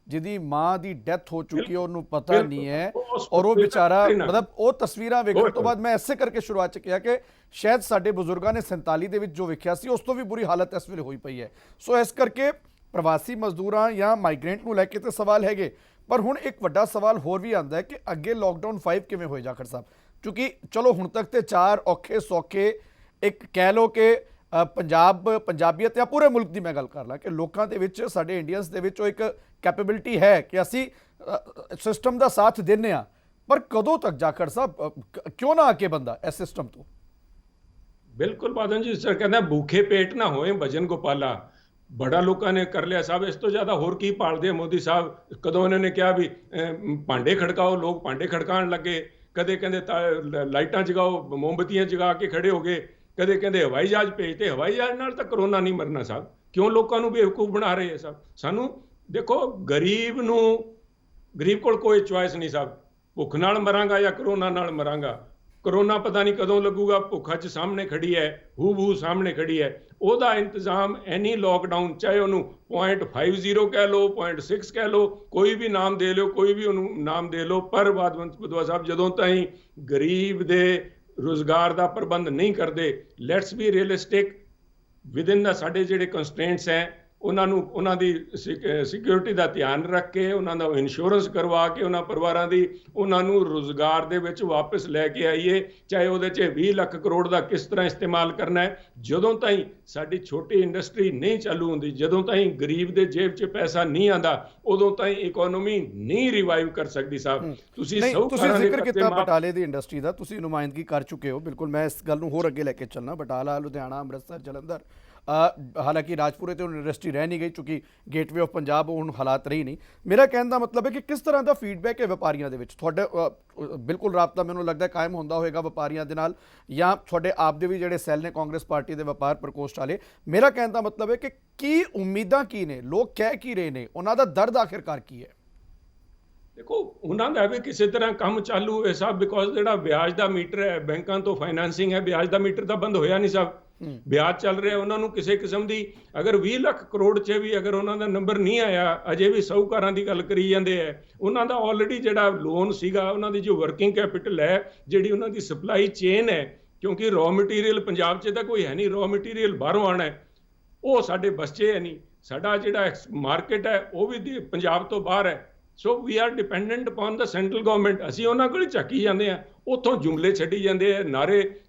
ਜਿਹਦੀ ਮਾਂ ਦੀ ਡੈਥ ਹੋ ਚੁੱਕੀ ਹੈ, ਉਹਨੂੰ ਪਤਾ ਨਹੀਂ ਹੈ, ਔਰ ਉਹ ਵਿਚਾਰਾ ਮਤਲਬ ਉਹ ਤਸਵੀਰਾਂ ਵੇਖਣ ਤੋਂ ਬਾਅਦ ਮੈਂ ਇਸੇ ਕਰਕੇ ਸ਼ੁਰੂਆਤ 'ਚ ਕਿਹਾ ਕਿ ਸ਼ਾਇਦ ਸਾਡੇ ਬਜ਼ੁਰਗਾਂ ਨੇ 47 ਦੇ ਵਿੱਚ ਜੋ ਵੇਖਿਆ ਸੀ ਉਸ ਤੋਂ ਵੀ ਬੁਰੀ ਹਾਲਤ ਇਸ ਵੇਲੇ ਹੋਈ ਪਈ ਹੈ। ਸੋ ਇਸ ਕਰਕੇ ਪ੍ਰਵਾਸੀ ਮਜ਼ਦੂਰਾਂ ਜਾਂ ਮਾਈਗ੍ਰੈਂਟ ਨੂੰ ਲੈ ਕੇ ਤੇ ਸਵਾਲ ਹੈਗੇ, ਪਰ ਹੁਣ ਇੱਕ ਵੱਡਾ ਸਵਾਲ ਹੋਰ ਵੀ ਆਉਂਦਾ ਹੈ ਕਿ ਅੱਗੇ ਲੋਕਡਾਊਨ 5 ਕਿਵੇਂ ਹੋਏ ਜਾਖੜ ਸਾਹਿਬ? ਕਿਉਂਕਿ ਚਲੋ ਹੁਣ ਤੱਕ ਤੇ 4 ਔਖੇ ਸੌਖੇ, ਇੱਕ ਕਹਿ ਲਓ ਕਿ ਪੰਜਾਬੀਅਤ ਜਾਂ ਪੂਰੇ ਮੁਲਕ ਦੀ ਮੈਂ ਗੱਲ ਕਰ ਲਾਂ ਕਿ ਲੋਕਾਂ ਦੇ ਵਿੱਚ, ਸਾਡੇ ਇੰਡੀਅਨਸ ਦੇ ਵਿੱਚ ਉਹ ਇੱਕ ਕੈਪੇਬਿਲਿਟੀ ਹੈ ਕਿ ਅਸੀਂ ਸਿਸਟਮ ਦਾ ਸਾਥ ਦਿੰਦੇ ਹਾਂ, ਪਰ ਕਦੋਂ ਤੱਕ ਜਾਖੜ ਸਾਹਿਬ? ਕਿਉਂ ਨਾ ਆਕੇ ਬੰਦਾ ਇਸ ਸਿਸਟਮ ਤੋਂ? ਬਿਲਕੁਲ ਬਾਦਨ ਜੀ, ਸਰ ਕਹਿੰਦਾ ਭੂਖੇ ਪੇਟ ਨਾ ਹੋਏ ਭਜਨ ਗੋਪਾਲਾ। ਬੜਾ ਲੋਕਾਂ ਨੇ ਕਰ ਲਿਆ ਸਾਹਿਬ, ਇਸ ਤੋਂ ਜ਼ਿਆਦਾ ਹੋਰ ਕੀ ਪਾਲਦੇ ਮੋਦੀ ਸਾਹਿਬ? ਕਦੋਂ ਇਹਨਾਂ ਨੇ ਕਿਹਾ ਵੀ ਭਾਂਡੇ ਖੜਕਾਓ, ਲੋਕ ਭਾਂਡੇ ਖੜਕਾਉਣ ਲੱਗੇ, ਕਦੇ ਕਹਿੰਦੇ ਲਾਈਟਾਂ ਜਗਾਓ, ਮੋਮਬਤੀਆਂ ਜਗਾ ਕੇ ਖੜੇ ਹੋ ਗਏ, ਕਦੇ ਕਹਿੰਦੇ ਹਵਾਈ ਜਹਾਜ਼ ਭੇਜਦੇ। ਹਵਾਈ ਜਹਾਜ਼ ਨਾਲ ਤਾਂ ਕਰੋਨਾ ਨਹੀਂ ਮਰਨਾ ਸਾਹਿਬ, ਕਿਉਂ ਲੋਕਾਂ ਨੂੰ ਬੇਵਕੂਫ ਬਣਾ ਰਹੇ ਹੈ ਸਾਹਿਬ? ਸਾਨੂੰ ਦੇਖੋ, ਗਰੀਬ ਕੋਲ ਕੋਈ ਚੁਆਇਸ ਨਹੀਂ ਸਾਹਿਬ, ਭੁੱਖ ਨਾਲ ਮਰਾਂਗਾ ਜਾਂ ਕਰੋਨਾ ਨਾਲ ਮਰਾਂਗਾ। ਕਰੋਨਾ ਪਤਾ ਨਹੀਂ ਕਦੋਂ ਲੱਗੂਗਾ, ਭੁੱਖ ਅੱਜ ਸਾਹਮਣੇ ਖੜੀ ਹੈ, ਹੂ ਸਾਹਮਣੇ ਖੜੀ ਹੈ। ਉਹਦਾ ਇੰਤਜ਼ਾਮ ਐਨੀ ਲੋਕਡਾਊਨ, ਚਾਹੇ ਉਹਨੂੰ 0.50 ਕਹਿ ਲਓ, 0.6 ਕਹਿ ਲਓ, ਕੋਈ ਵੀ ਨਾਮ ਦੇ ਲਿਓ, ਕੋਈ ਵੀ ਉਹਨੂੰ ਨਾਮ ਦੇ ਲਓ, ਪਰ ਬਦਵਾ ਸਾਹਿਬ ਜਦੋਂ ਤਾਈਂ ਗਰੀਬ ਦੇ ਰੁਜ਼ਗਾਰ ਦਾ ਪ੍ਰਬੰਧ ਨਹੀਂ ਕਰਦੇ, ਲੈਟਸ ਬੀ ਰੀਅਲਿਸਟਿਕ, ਵਿਦਿਨ ਦਾ ਸਾਡੇ ਜਿਹੜੇ ਕੰਸਟ੍ਰੇਂਟਸ ਹੈ, ਉਹਨਾਂ ਦੀ ਸਿਕਿਉਰਿਟੀ ਦਾ ਧਿਆਨ ਰੱਖ ਕੇ, ਉਹਨਾਂ ਦਾ ਇੰਸ਼ੋਰੈਂਸ ਕਰਵਾ ਕੇ, ਉਹਨਾਂ ਪਰਿਵਾਰਾਂ ਦੀ ਉਹਨਾਂ ਨੂੰ ਰੁਜ਼ਗਾਰ ਦੇ ਵਿੱਚ ਵਾਪਸ ਲੈ ਕੇ ਆਈਏ। ਚਾਹੇ ਉਹਦੇ 'ਚ 20 ਲੱਖ ਕਰੋੜ ਦਾ ਕਿਸ ਤਰ੍ਹਾਂ ਇਸਤੇਮਾਲ ਕਰਨਾ ਹੈ। ਜਦੋਂ ਤਾਈਂ ਸਾਡੀ ਛੋਟੀ ਇੰਡਸਟਰੀ ਨਹੀਂ ਚਾਲੂ ਹੁੰਦੀ, ਜਦੋਂ ਤਾਈਂ ਗਰੀਬ ਦੇ ਜੇਬ 'ਚ ਪੈਸਾ ਨਹੀਂ ਆਉਂਦਾ, ਉਦੋਂ ਤਾਈਂ ਇਕਨੋਮੀ ਨਹੀਂ ਰਿਵਾਈਵ ਕਰ ਸਕਦੀ ਸਾਹਿਬ। ਤੁਸੀਂ ਜ਼ਿਕਰ ਕੀਤਾ ਬਟਾਲੇ ਦੀ ਇੰਡਸਟਰੀ ਦਾ, ਤੁਸੀਂ ਨੁਮਾਇੰਦਗੀ ਕਰ ਚੁੱਕੇ ਹੋ, ਬਿਲਕੁਲ ਮੈਂ ਇਸ ਗੱਲ ਨੂੰ ਹੋਰ ਅੱਗੇ ਲੈ ਕੇ ਚੱਲਣਾ। ਬਟਾਲਾ, ਲੁਧਿਆਣਾ, ਅੰਮ੍ਰਿਤਸਰ, ਜਲੰਧਰ, ਹਾਲਾਂਕਿ ਰਾਜਪੁਰੇ ਤੇ ਯੂਨੀਵਰਸਿਟੀ ਰਹਿ ਨਹੀਂ ਗਈ ਕਿਉਂਕਿ ਗੇਟਵੇ ਆਫ ਪੰਜਾਬ ਹੁਣ ਹਾਲਾਤ ਰਹੀ ਨਹੀਂ। ਮੇਰਾ ਕਹਿਣ ਦਾ ਮਤਲਬ ਹੈ ਕਿ ਕਿਸ ਤਰ੍ਹਾਂ ਦਾ ਫੀਡਬੈਕ ਹੈ ਵਪਾਰੀਆਂ ਦੇ ਵਿੱਚ? ਤੁਹਾਡਾ ਬਿਲਕੁਲ ਰਾਬਤਾ ਮੈਨੂੰ ਲੱਗਦਾ ਕਾਇਮ ਹੁੰਦਾ ਹੋਏਗਾ ਵਪਾਰੀਆਂ ਦੇ ਨਾਲ, ਜਾਂ ਤੁਹਾਡੇ ਆਪ ਦੇ ਵੀ ਜਿਹੜੇ ਸੈੱਲ ਨੇ ਕਾਂਗਰਸ ਪਾਰਟੀ ਦੇ ਵਪਾਰ ਪ੍ਰਕੋਸ਼ਟ ਵਾਲੇ। ਮੇਰਾ ਕਹਿਣ ਦਾ ਮਤਲਬ ਹੈ ਕਿ ਕੀ ਉਮੀਦਾਂ ਕੀ ਨੇ, ਲੋਕ ਕਹਿ ਕੀ ਰਹੇ ਨੇ, ਉਹਨਾਂ ਦਾ ਦਰਦ ਆਖਿਰਕਾਰ ਕੀ ਹੈ? ਦੇਖੋ ਉਹਨਾਂ ਦਾ ਵੀ ਕਿਸੇ ਤਰ੍ਹਾਂ ਕੰਮ ਚਾਲੂ ਹੋਏ ਸਾਹਿਬ, ਬਿਕੋਜ਼ ਜਿਹੜਾ ਵਿਆਜ ਦਾ ਮੀਟਰ ਹੈ ਬੈਂਕਾਂ ਤੋਂ ਫਾਈਨੈਂਸਿੰਗ ਹੈ, ਵਿਆਜ ਦਾ ਮੀਟਰ ਤਾਂ ਬੰਦ ਹੋਇਆ ਨਹੀਂ ਸਾਹਿਬ, ਵਿਆਜ ਚੱਲ ਰਿਹਾ ਉਹਨਾਂ ਨੂੰ ਕਿਸੇ ਕਿਸਮ ਦੀ। ਅਗਰ 20 ਲੱਖ ਕਰੋੜ 'ਚ ਵੀ ਅਗਰ ਉਹਨਾਂ ਦਾ ਨੰਬਰ ਨਹੀਂ ਆਇਆ, ਅਜੇ ਵੀ ਸ਼ਾਹੂਕਾਰਾਂ ਦੀ ਗੱਲ ਕਰੀ ਜਾਂਦੇ ਹੈ। ਉਹਨਾਂ ਦਾ ਆਲਰੇਡੀ ਜਿਹੜਾ ਲੋਨ ਸੀਗਾ, ਉਹਨਾਂ ਦੀ ਜੋ ਵਰਕਿੰਗ ਕੈਪੀਟਲ ਹੈ, ਜਿਹੜੀ ਉਹਨਾਂ ਦੀ ਸਪਲਾਈ ਚੇਨ ਹੈ, ਕਿਉਂਕਿ ਰॉ ਮਟੀਰੀਅਲ ਪੰਜਾਬ 'ਚ ਤਾਂ ਕੋਈ ਹੈ ਨਹੀਂ, ਰॉ ਮਟੀਰੀਅਲ ਬਾਹਰੋਂ ਆਉਣਾ ਹੈ, ਉਹ ਸਾਡੇ ਬਸ 'ਚ ਹੈ ਨਹੀਂ। ਸਾਡਾ ਜਿਹੜਾ ਮਾਰਕੀਟ ਹੈ ਉਹ ਵੀ ਪੰਜਾਬ ਤੋਂ ਬਾਹਰ ਹੈ। So we are dependent upon the central government. ਅਸੀਂ ਉਹਨਾਂ ਕੋਲ ਝਾਕੀ ਜਾਂਦੇ ਆ, ਉੱਥੋਂ ਜੁਮਲੇ ਛੱਡੀ ਜਾਂਦੇ ਆ, ਨਾਰੇ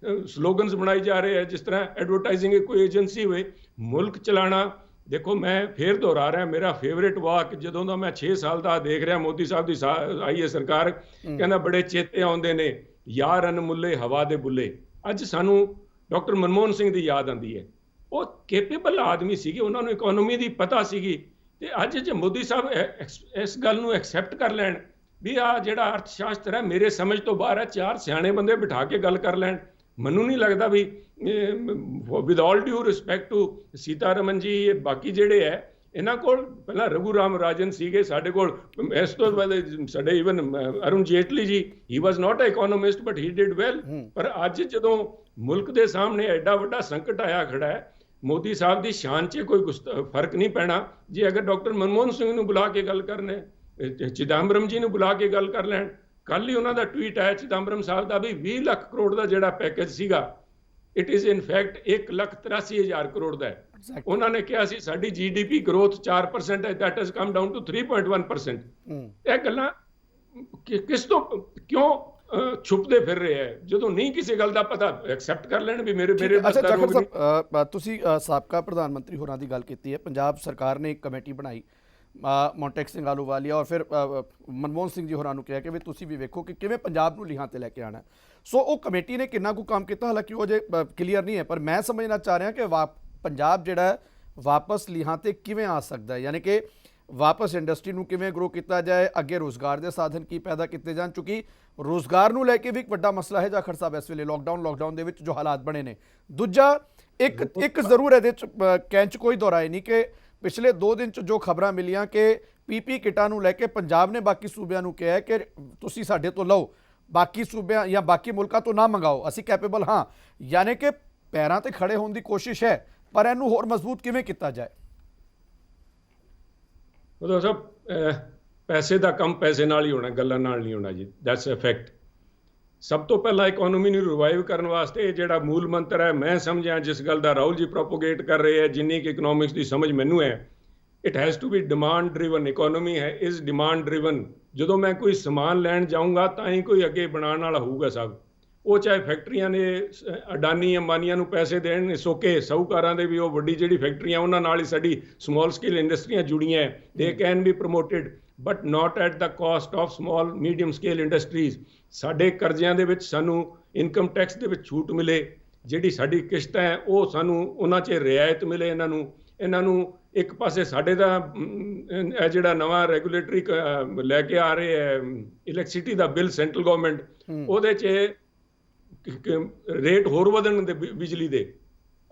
ਸਲੋਗਨਸ ਬਣਾਈ ਜਾ ਰਹੇ ਆ, ਜਿਸ ਤਰ੍ਹਾਂ ਐਡਵਰਟਾਈਜ਼ਿੰਗ ਕੋਈ ਏਜੰਸੀ ਹੋਵੇ। ਮੁਲਕ ਚਲਾਣਾ, ਦੇਖੋ ਮੈਂ ਫੇਰ ਦੁਹਰਾ ਰਿਹਾ, ਮੇਰਾ ਫੇਵਰੇਟ ਵਾਕ ਜਦੋਂ ਦਾ ਮੈਂ 6 ਸਾਲ ਦਾ ਦੇਖ ਰਿਹਾ ਮੋਦੀ ਸਾਹਿਬ ਦੀ ਆਈ ਹੈ ਸਰਕਾਰ, ਕਹਿੰਦਾ ਬੜੇ ਚੇਤੇ ਆਉਂਦੇ ਨੇ ਯਾਰ ਅਨਮੁੱਲੇ ਹਵਾ ਦੇ ਬੁੱਲੇ। ਅੱਜ ਸਾਨੂੰ ਡਾਕਟਰ ਮਨਮੋਹਨ ਸਿੰਘ ਦੀ ਯਾਦ ਆਉਂਦੀ ਹੈ। ਉਹ ਕੇਪੇਬਲ ਆਦਮੀ ਸੀਗੇ, ਉਹਨਾਂ ਨੂੰ ਇਕਨੋਮੀ ਦੀ ਪਤਾ ਸੀਗੀ। ਤੇ ਅੱਜ ਜੇ ਮੋਦੀ ਸਾਹਿਬ ਇਸ ਗੱਲ ਨੂੰ ਐਕਸੈਪਟ ਕਰ ਲੈਣ ਵੀ ਆ ਜਿਹੜਾ ਅਰਥ ਸ਼ਾਸਤਰ ਹੈ ਮੇਰੇ ਸਮਝ ਤੋਂ ਬਾਹਰ ਹੈ, 4 ਸਿਆਣੇ ਬੰਦੇ ਬਿਠਾ ਕੇ ਗੱਲ ਕਰ ਲੈਣ, ਮੈਨੂੰ ਨਹੀਂ ਲੱਗਦਾ ਵੀ with all due respect to Sitharaman ji, ਬਾਕੀ ਜਿਹੜੇ ਹੈ ਇਹਨਾਂ ਕੋਲ ਪਹਿਲਾਂ ਰਘੂ ਰਾਮ ਰਾਜਨ ਸੀਗੇ ਸਾਡੇ ਕੋਲ, ਇਸ ਤੋਂ ਬਾਅਦ ਸਾਡੇ even Arun Jaitley ji, he was not a economist but he did well. ਪਰ ਅੱਜ ਜਦੋਂ ਮੁਲਕ ਦੇ ਸਾਹਮਣੇ ਐਡਾ ਵੱਡਾ ਸੰਕਟ ਆਇਆ ਖੜਾ ਹੈ, ਮੋਦੀ ਸਾਹਿਬ ਦੀ ਸ਼ਾਨ 'ਚ ਕੋਈ ਫਰਕ ਨਹੀਂ ਪੈਣਾ। ਜੇ ਅਗਰ ਡਾਕਟਰ ਮਨਮੋਹਨ ਸਿੰਘ ਨੂੰ ਬੁਲਾ ਕੇ ਗੱਲ ਕਰਨੇ, ਚਿਦੰਬਰਮ ਜੀ ਨੂੰ ਬੁਲਾ ਕੇ ਗੱਲ ਕਰ ਲੈਣ। ਕੱਲ ਹੀ ਉਹਨਾਂ ਦਾ ਟਵੀਟ ਆਇਆ ਚਿਦੰਬਰਮ ਸਾਹਿਬ ਦਾ ਵੀ 20 ਲੱਖ ਕਰੋੜ ਦਾ ਜਿਹੜਾ ਪੈਕੇਜ ਸੀਗਾ, it is in fact 1,83,000 crore ਦਾ ਹੈ। ਉਹਨਾਂ ਨੇ ਕਿਹਾ ਸੀ ਸਾਡੀ GDP ਗਰੋਥ 4% ਹੈ, that has come down to 3.1%। ਇਹ ਗੱਲਾਂ ਕਿਸ ਤੋਂ ਕਿਉਂ ਛੁਪਦੇ ਫਿਰ ਰਹੇ ਹੈ, ਜਦੋਂ ਨਹੀਂ ਕਿਸੇ ਗੱਲ ਦਾ ਪਤਾ ਐਕਸੈਪਟ ਕਰ ਲੈਣ ਵੀ ਮੇਰੇ ਅੱਛਾ ਜਾਖੜ ਸਾਹਿਬ, ਤੁਸੀਂ ਸਾਬਕਾ ਪ੍ਰਧਾਨ ਮੰਤਰੀ ਹੋਰਾਂ ਦੀ ਗੱਲ ਕੀਤੀ ਹੈ। ਪੰਜਾਬ ਸਰਕਾਰ ਨੇ ਇੱਕ ਕਮੇਟੀ ਬਣਾਈ, ਮੌਂਟੇਕ ਸਿੰਘ ਆਹਲੂਵਾਲੀਆ ਔਰ ਫਿਰ ਮਨਮੋਹਨ ਸਿੰਘ ਜੀ ਹੋਰਾਂ ਨੂੰ ਕਿਹਾ ਕਿ ਵੀ ਤੁਸੀਂ ਵੀ ਵੇਖੋ ਕਿ ਕਿਵੇਂ ਪੰਜਾਬ ਨੂੰ ਲੀਹਾਂ ਤੇ ਲੈ ਕੇ ਆਉਣਾ। ਸੋ ਉਹ ਕਮੇਟੀ ਨੇ ਕਿੰਨਾ ਕੁ ਕੰਮ ਕੀਤਾ, ਹਾਲਾਂਕਿ ਉਹ ਅਜੇ ਕਲੀਅਰ ਨਹੀਂ ਹੈ, ਪਰ ਮੈਂ ਸਮਝਣਾ ਚਾਹ ਰਿਹਾ ਕਿ ਪੰਜਾਬ ਜਿਹੜਾ ਵਾਪਸ ਲੀਹਾਂ ਤੇ ਕਿਵੇਂ ਆ ਸਕਦਾ ਹੈ, ਯਾਨੀ ਕਿ ਵਾਪਸ ਇੰਡਸਟਰੀ ਨੂੰ ਕਿਵੇਂ ਗਰੋ ਕੀਤਾ ਜਾਏ, ਅੱਗੇ ਰੋਜ਼ਗਾਰ ਦੇ ਸਾਧਨ ਕੀ ਪੈਦਾ ਕੀਤੇ ਜਾਣ, ਕਿਉਂਕਿ ਰੋਜ਼ਗਾਰ ਨੂੰ ਲੈ ਕੇ ਵੀ ਇੱਕ ਵੱਡਾ ਮਸਲਾ ਹੈ ਜਾਖੜ ਸਾਹਿਬ ਇਸ ਵੇਲੇ ਲੋਕਡਾਊਨ ਦੇ ਵਿੱਚ ਜੋ ਹਾਲਾਤ ਬਣੇ ਨੇ। ਦੂਜਾ ਇੱਕ ਜ਼ਰੂਰ ਇਹਦੇ 'ਚ ਕਹਿਣ 'ਚ ਕੋਈ ਦੋਰਾਏ ਨਹੀਂ ਕਿ ਪਿਛਲੇ 2 ਦਿਨ 'ਚ ਜੋ ਖਬਰਾਂ ਮਿਲੀਆਂ ਕਿ PP ਕਿੱਟਾਂ ਨੂੰ ਲੈ ਕੇ ਪੰਜਾਬ ਨੇ ਬਾਕੀ ਸੂਬਿਆਂ ਨੂੰ ਕਿਹਾ ਕਿ ਤੁਸੀਂ ਸਾਡੇ ਤੋਂ ਲਓ, ਬਾਕੀ ਸੂਬਿਆਂ ਜਾਂ ਬਾਕੀ ਮੁਲਕਾਂ ਤੋਂ ਨਾ ਮੰਗਾਓ, ਅਸੀਂ ਕੈਪੇਬਲ ਹਾਂ। ਯਾਨੀ ਕਿ ਪੈਰਾਂ ਤੇ ਖੜੇ ਹੋਣ ਦੀ ਕੋਸ਼ਿਸ਼ ਹੈ, ਪਰ ਇਹਨੂੰ ਹੋਰ ਮਜ਼ਬੂਤ ਕਿਵੇਂ ਕੀਤਾ ਜਾਏ? ਉਦੋਂ ਸਭ ਪੈਸੇ ਦਾ ਕੰਮ ਪੈਸੇ ਨਾਲ ਹੀ ਹੋਣਾ, ਗੱਲਾਂ ਨਾਲ ਨਹੀਂ ਹੋਣਾ ਜੀ, ਦੈਟਸ ਅ ਫੈਕਟ। ਸਭ ਤੋਂ ਪਹਿਲਾਂ ਇਕਨੋਮੀ ਨੂੰ ਰਿਵਾਈਵ ਕਰਨ ਵਾਸਤੇ ਜਿਹੜਾ ਮੂਲ ਮੰਤਰ ਹੈ, ਮੈਂ ਸਮਝਿਆ ਜਿਸ ਗੱਲ ਦਾ ਰਾਹੁਲ ਜੀ ਪ੍ਰੋਪੋਗੇਟ ਕਰ ਰਹੇ ਹੈ, ਜਿੰਨੀ ਕਿ ਇਕਨੋਮਿਕਸ ਦੀ ਸਮਝ ਮੈਨੂੰ ਹੈ, it has to be demand driven. Economy ਹੈ ਇਜ਼ ਡਿਮਾਂਡ ਡਰਿਵਨ। ਜਦੋਂ ਮੈਂ ਕੋਈ ਸਮਾਨ ਲੈਣ ਜਾਊਂਗਾ ਤਾਂ ਹੀ ਕੋਈ ਅੱਗੇ ਬਣਾਉਣ ਵਾਲਾ ਹੋਊਗਾ ਸਭ। ਉਹ ਚਾਹੇ ਫੈਕਟਰੀਆਂ ਨੇ ਅਡਾਨੀ ਅੰਬਾਨੀਆਂ ਨੂੰ ਪੈਸੇ ਦੇਣ, ਸੋਕੇ ਸ਼ਾਹੂਕਾਰਾਂ ਦੇ ਵੀ ਉਹ ਵੱਡੀ ਜਿਹੜੀ ਫੈਕਟਰੀਆਂ ਉਹਨਾਂ ਨਾਲ ਹੀ ਸਾਡੀ ਸਮਾਲ ਸਕੇਲ ਇੰਡਸਟਰੀਆਂ ਜੁੜੀਆਂ ਹੈ, they can be promoted but not at the cost of small medium scale industries. ਸਾਡੇ ਕਰਜ਼ਿਆਂ ਦੇ ਵਿੱਚ ਸਾਨੂੰ ਇਨਕਮ ਟੈਕਸ ਦੇ ਵਿੱਚ ਛੂਟ ਮਿਲੇ, ਜਿਹੜੀ ਸਾਡੀ ਕਿਸ਼ਤਾਂ ਹੈ ਉਹ ਸਾਨੂੰ ਉਹਨਾਂ 'ਚ ਰਿਆਇਤ ਮਿਲੇ। ਇਹਨਾਂ ਨੂੰ ਇੱਕ ਪਾਸੇ ਸਾਡੇ ਦਾ ਇਹ ਜਿਹੜਾ ਨਵਾਂ ਰੈਗੂਲੇਟਰੀ ਲੈ ਕੇ ਆ ਰਹੇ ਹੈ ਇਲੈਕਟ੍ਰਿਸਿਟੀ ਦਾ ਬਿੱਲ ਸੈਂਟਰਲ ਗਵਰਨਮੈਂਟ, ਉਹਦੇ 'ਚ ਰੇਟ ਹੋਰ ਵਧਣ ਦੇ ਬਿਜਲੀ ਦੇ,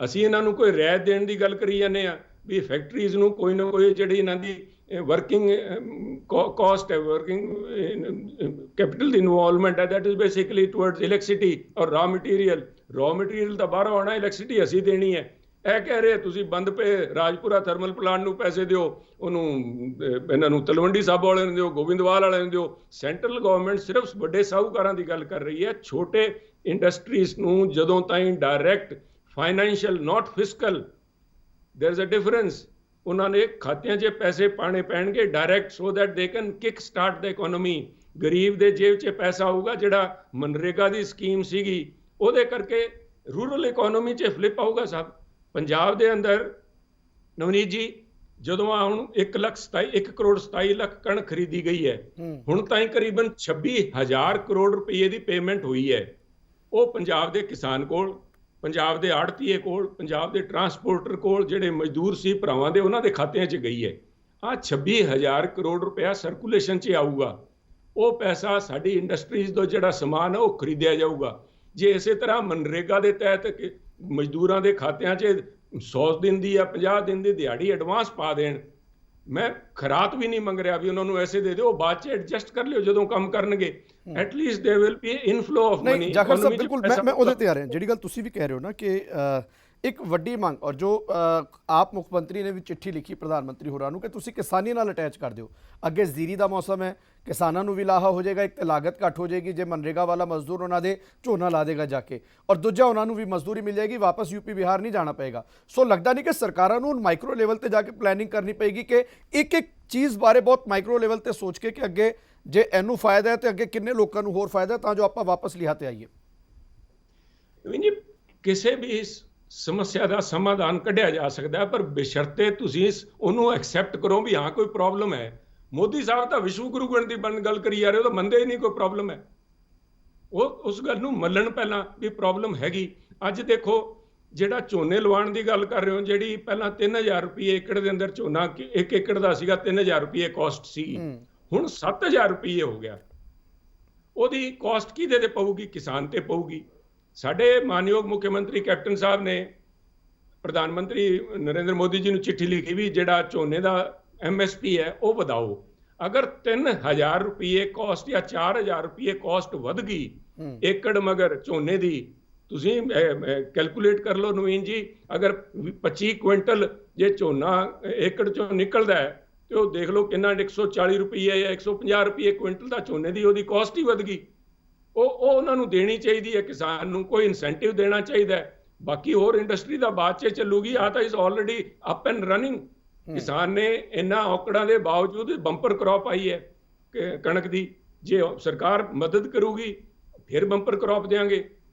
ਅਸੀਂ ਇਹਨਾਂ ਨੂੰ ਕੋਈ ਰਿਆਇਤ ਦੇਣ ਦੀ ਗੱਲ ਕਰੀ ਜਾਂਦੇ ਆ ਵੀ ਫੈਕਟਰੀਜ਼ ਨੂੰ ਕੋਈ ਨਾ ਕੋਈ ਜਿਹੜੀ ਇਹਨਾਂ ਦੀ ਵਰਕਿੰਗ ਕਾਸਟ ਹੈ, ਵਰਕਿੰਗ ਕੈਪੀਟਲ ਦੀ ਇਨਵੋਲਵਮੈਂਟ ਹੈ, that is basically towards electricity ਔਰ ਰॉ ਮਟੀਰੀਅਲ ਤਾਂ ਬਾਹਰੋਂ ਆਉਣਾ, ਇਲੈਕਟ੍ਰਿਸਿਟੀ ਅਸੀਂ ਦੇਣੀ ਹੈ। ਇਹ ਕਹਿ ਰਹੇ ਤੁਸੀਂ ਬੰਦ ਪਏ ਰਾਜਪੁਰਾ ਥਰਮਲ ਪਲਾਂਟ ਨੂੰ ਪੈਸੇ ਦਿਓ, ਉਹਨੂੰ ਇਹਨਾਂ ਨੂੰ ਤਲਵੰਡੀ ਸਾਬੋ ਵਾਲਿਆਂ ਨੂੰ ਦਿਓ, ਗੋਬਿੰਦਵਾਲ ਵਾਲਿਆਂ ਨੂੰ ਦਿਓ। ਸੈਂਟਰਲ ਗਵਰਨਮੈਂਟ ਸਿਰਫ ਵੱਡੇ ਸਾਹੂਕਾਰਾਂ ਦੀ ਗੱਲ ਕਰ ਰਹੀ ਹੈ, ਛੋਟੇ ਇੰਡਸਟਰੀਜ਼ ਨੂੰ ਜਦੋਂ ਤਾਈਂ direct financial not fiscal, there is a difference, ਉਹਨਾਂ ਨੇ ਖਾਤਿਆਂ 'ਚ ਪੈਸੇ ਪਾਣੇ ਪੈਣਗੇ direct, so that they can kick start the economy. ਗਰੀਬ ਦੇ ਜੇਬ 'ਚ ਪੈਸਾ ਆਊਗਾ, ਜਿਹੜਾ ਮਨਰੇਗਾ ਦੀ ਸਕੀਮ ਸੀਗੀ ਉਹਦੇ ਕਰਕੇ ਰੂਰਲ ਇਕਨੋਮੀ 'ਚ ਫਲਿੱਪ ਆਊਗਾ ਸਾਹਿਬ। ਪੰਜਾਬ ਦੇ ਅੰਦਰ ਨਵਨੀਤ ਜੀ ਜਦੋਂ ਆ ਹੁਣ 1 ਕਰੋੜ 27 ਲੱਖ ਕਣਕ ਖਰੀਦੀ ਗਈ ਹੈ, ਹੁਣ ਤਾਈਂ ਕਰੀਬਨ 26,000 ਕਰੋੜ ਰੁਪਏ ਦੀ ਪੇਮੈਂਟ ਹੋਈ ਹੈ। ਉਹ ਪੰਜਾਬ ਦੇ ਕਿਸਾਨ ਕੋਲ, ਪੰਜਾਬ ਦੇ ਆੜਤੀਏ ਕੋਲ, ਪੰਜਾਬ ਦੇ ਟਰਾਂਸਪੋਰਟਰ ਕੋਲ, ਜਿਹੜੇ ਮਜ਼ਦੂਰ ਸੀ ਭਰਾਵਾਂ ਦੇ, ਉਹਨਾਂ ਦੇ ਖਾਤਿਆਂ 'ਚ ਗਈ ਹੈ। ਆ 26,000 ਕਰੋੜ ਰੁਪਇਆ ਸਰਕੂਲੇਸ਼ਨ 'ਚ ਆਊਗਾ। ਉਹ ਪੈਸਾ ਸਾਡੀ ਇੰਡਸਟਰੀਜ਼ ਤੋਂ ਜਿਹੜਾ ਸਮਾਨ ਹੈ ਉਹ ਖਰੀਦਿਆ ਜਾਊਗਾ। ਜੇ ਇਸੇ ਤਰ੍ਹਾਂ ਮਨਰੇਗਾ ਦੇ ਤਹਿਤ ਮਜ਼ਦੂਰਾਂ ਦੇ ਖਾਤਿਆਂ 'ਚ 100 ਦਿਨ ਦੀ ਜਾਂ 50 ਦਿਨ ਦੀ ਦਿਹਾੜੀ ਐਡਵਾਂਸ ਪਾ ਦੇਣ, ਮੈਂ ਖਰਾਤ ਵੀ ਨਹੀਂ ਮੰਗ ਰਿਹਾ ਵੀ ਉਹਨਾਂ ਨੂੰ ਐਸੇ ਦੇ ਦਿਓ, ਬਾਅਦ ਚ ਐਡਜਸਟ ਕਰ ਲਿਓ ਜਦੋਂ ਕੰਮ ਕਰਨਗੇ। At least there will be inflow of money. ਨਹੀਂ ਜਾਖੜ ਸਾਹਿਬ ਬਿਲਕੁਲ ਮੈਂ ਉਹਦੇ ਤੇ ਆ ਰਿਹਾ, ਜਿਹੜੀ ਗੱਲ ਤੁਸੀਂ ਵੀ ਕਹਿ ਰਹੇ ਹੋ ਨਾ ਕਿ ਇੱਕ ਵੱਡੀ ਮੰਗ, ਔਰ ਜੋ ਆਪ ਮੁੱਖ ਮੰਤਰੀ ਨੇ ਵੀ ਚਿੱਠੀ ਲਿਖੀ ਪ੍ਰਧਾਨ ਮੰਤਰੀ ਹੋਰਾਂ ਨੂੰ ਕਿ ਤੁਸੀਂ ਕਿਸਾਨੀ ਨਾਲ ਅਟੈਚ ਕਰ ਦਿਓ। ਅੱਗੇ ਜ਼ੀਰੀ ਦਾ ਮੌਸਮ ਹੈ, ਕਿਸਾਨਾਂ ਨੂੰ ਵੀ ਲਾਹਾ ਹੋ ਜਾਏਗਾ, ਇੱਕ ਤਾਂ ਲਾਗਤ ਘੱਟ ਹੋ ਜਾਏਗੀ ਜੇ ਮਨਰੇਗਾ ਵਾਲਾ ਮਜ਼ਦੂਰ ਉਹਨਾਂ ਦੇ ਝੋਨਾ ਲਾ ਦੇਗਾ ਜਾ ਕੇ, ਔਰ ਦੂਜਾ ਉਹਨਾਂ ਨੂੰ ਵੀ ਮਜ਼ਦੂਰੀ ਮਿਲ ਜਾਏਗੀ, ਵਾਪਸ ਯੂਪੀ ਬਿਹਾਰ ਨਹੀਂ ਜਾਣਾ ਪਏਗਾ। ਸੋ ਲੱਗਦਾ ਨਹੀਂ ਕਿ ਸਰਕਾਰਾਂ ਨੂੰ ਮਾਈਕਰੋ ਲੈਵਲ ਤੇ ਜਾ ਕੇ ਪਲੈਨਿੰਗ ਕਰਨੀ ਪਏਗੀ ਕਿ ਇੱਕ ਇੱਕ ਚੀਜ਼ ਬਾਰੇ ਬਹੁਤ ਮਾਈਕਰੋ ਲੈਵਲ ਤੇ ਸੋਚ ਕੇ ਕਿ ਅੱਗੇ ਜੇ ਇਹਨੂੰ ਫਾਇਦਾ ਹੈ ਤੇ ਅੱਗੇ ਕਿੰਨੇ ਲੋਕਾਂ ਨੂੰ ਹੋਰ ਫਾਇਦਾ, ਤਾਂ ਜੋ ਆਪਾਂ ਵਾਪਸ ਲਿਆ ਤੇ ਆਈਏ। ਜੀ ਕਿਸੇ ਵੀ ਸਮੱਸਿਆ ਦਾ ਸਮਾਧਾਨ ਕੱਢਿਆ ਜਾ ਸਕਦਾ ਹੈ, ਪਰ ਬਸ਼ਰਤੇ ਤੁਸੀਂ ਉਹਨੂੰ ਐਕਸੈਪਟ ਕਰੋ ਵੀ ਹਾਂ ਕੋਈ ਪ੍ਰੋਬਲਮ ਹੈ। ਮੋਦੀ ਸਾਹਿਬ ਤਾਂ ਵਿਸ਼ਵ ਗੁਰੂ ਦੀ ਗੱਲ ਕਰੀ ਜਾ ਰਹੇ, ਉਹ ਤਾਂ ਮੰਨਦੇ ਹੀ ਨਹੀਂ ਕੋਈ ਪ੍ਰੋਬਲਮ ਹੈ। ਉਹ ਉਸ ਗੱਲ ਨੂੰ ਮੰਨਣ ਪਹਿਲਾਂ ਵੀ ਪ੍ਰੋਬਲਮ ਹੈਗੀ। ਅੱਜ ਦੇਖੋ ਜਿਹੜਾ ਝੋਨੇ ਲਵਾਉਣ ਦੀ ਗੱਲ ਕਰ ਰਹੇ ਹੋ, ਜਿਹੜੀ ਪਹਿਲਾਂ 3000 ਰੁਪਏ ਏਕੜ ਦੇ ਅੰਦਰ ਝੋਨਾ 1 ਏਕੜ ਦਾ ਸੀਗਾ, 3000 ਰੁਪਏ ਕਾਸਟ ਸੀ, ਹੁਣ 7000 ਰੁਪਏ ਹੋ ਗਿਆ। ਉਹਦੀ ਕਾਸਟ ਕਿਹਦੇ ਤੇ ਪਊਗੀ? ਕਿਸਾਨ ਤੇ ਪਊਗੀ। ਸਾਡੇ ਮਾਨਯੋਗ ਮੁੱਖ ਮੰਤਰੀ ਕੈਪਟਨ ਸਾਹਿਬ ਨੇ ਪ੍ਰਧਾਨ ਮੰਤਰੀ ਨਰਿੰਦਰ ਮੋਦੀ ਜੀ ਨੂੰ ਚਿੱਠੀ ਲਿਖੀ ਵੀ ਜਿਹੜਾ ਝੋਨੇ ਦਾ MSP ਹੈ ਉਹ ਵਧਾਓ। ਅਗਰ 3000 ਰੁਪਏ ਕਾਸਟ ਜਾਂ 4000 ਰੁਪਏ ਕਾਸਟ ਵਧ ਗਈ ਏਕੜ ਮਗਰ ਝੋਨੇ ਦੀ, ਤੁਸੀਂ ਕੈਲਕੂਲੇਟ ਕਰ ਲਓ ਨਵੀਨ ਜੀ, ਅਗਰ 25 ਕੁਇੰਟਲ ਜੇ ਝੋਨਾ ਏਕੜ ਚੋਂ ਨਿਕਲਦਾ ਹੈ ਤੇ ਉਹ ਦੇਖ ਲਓ ਕਿੰਨਾ 140 ਰੁਪਏ ਜਾਂ 150 ਰੁਪਏ ਕੁਇੰਟਲ ਦਾ ਝੋਨੇ ਦੀ ਉਹਦੀ ਕਾਸਟ ਹੀ ਵਧ ਗਈ। ਉਹ ਉਹਨਾਂ ਨੂੰ ਦੇਣੀ ਚਾਹੀਦੀ ਹੈ, ਕਿਸਾਨ ਨੂੰ ਕੋਈ ਇਨਸੈਂਟਿਵ ਦੇਣਾ ਚਾਹੀਦਾ ਹੈ। ਬਾਕੀ ਹੋਰ ਇੰਡਸਟਰੀ ਦਾ ਬਾਅਦ 'ਚ ਚੱਲੂਗੀ, ਆ ਤਾਂ ਇਸ ਆਲਰੇਡੀ ਅਪ ਐਂਡ ਰਨਿੰਗ। ਕਿਸਾਨ ਨੇ ਇਹਨਾਂ ਔਕੜਾਂ ਦੇ ਬਾਵਜੂਦ ਬੰਪਰ ਕ੍ਰੌਪ ਆਈ ਹੈ ਕਣਕ ਦੀ, ਜੇ ਸਰਕਾਰ ਮਦਦ ਕਰੂਗੀ ਫਿਰ ਬੰਪਰ ਕ੍ਰੌਪ ਦੇਾਂਗੇ।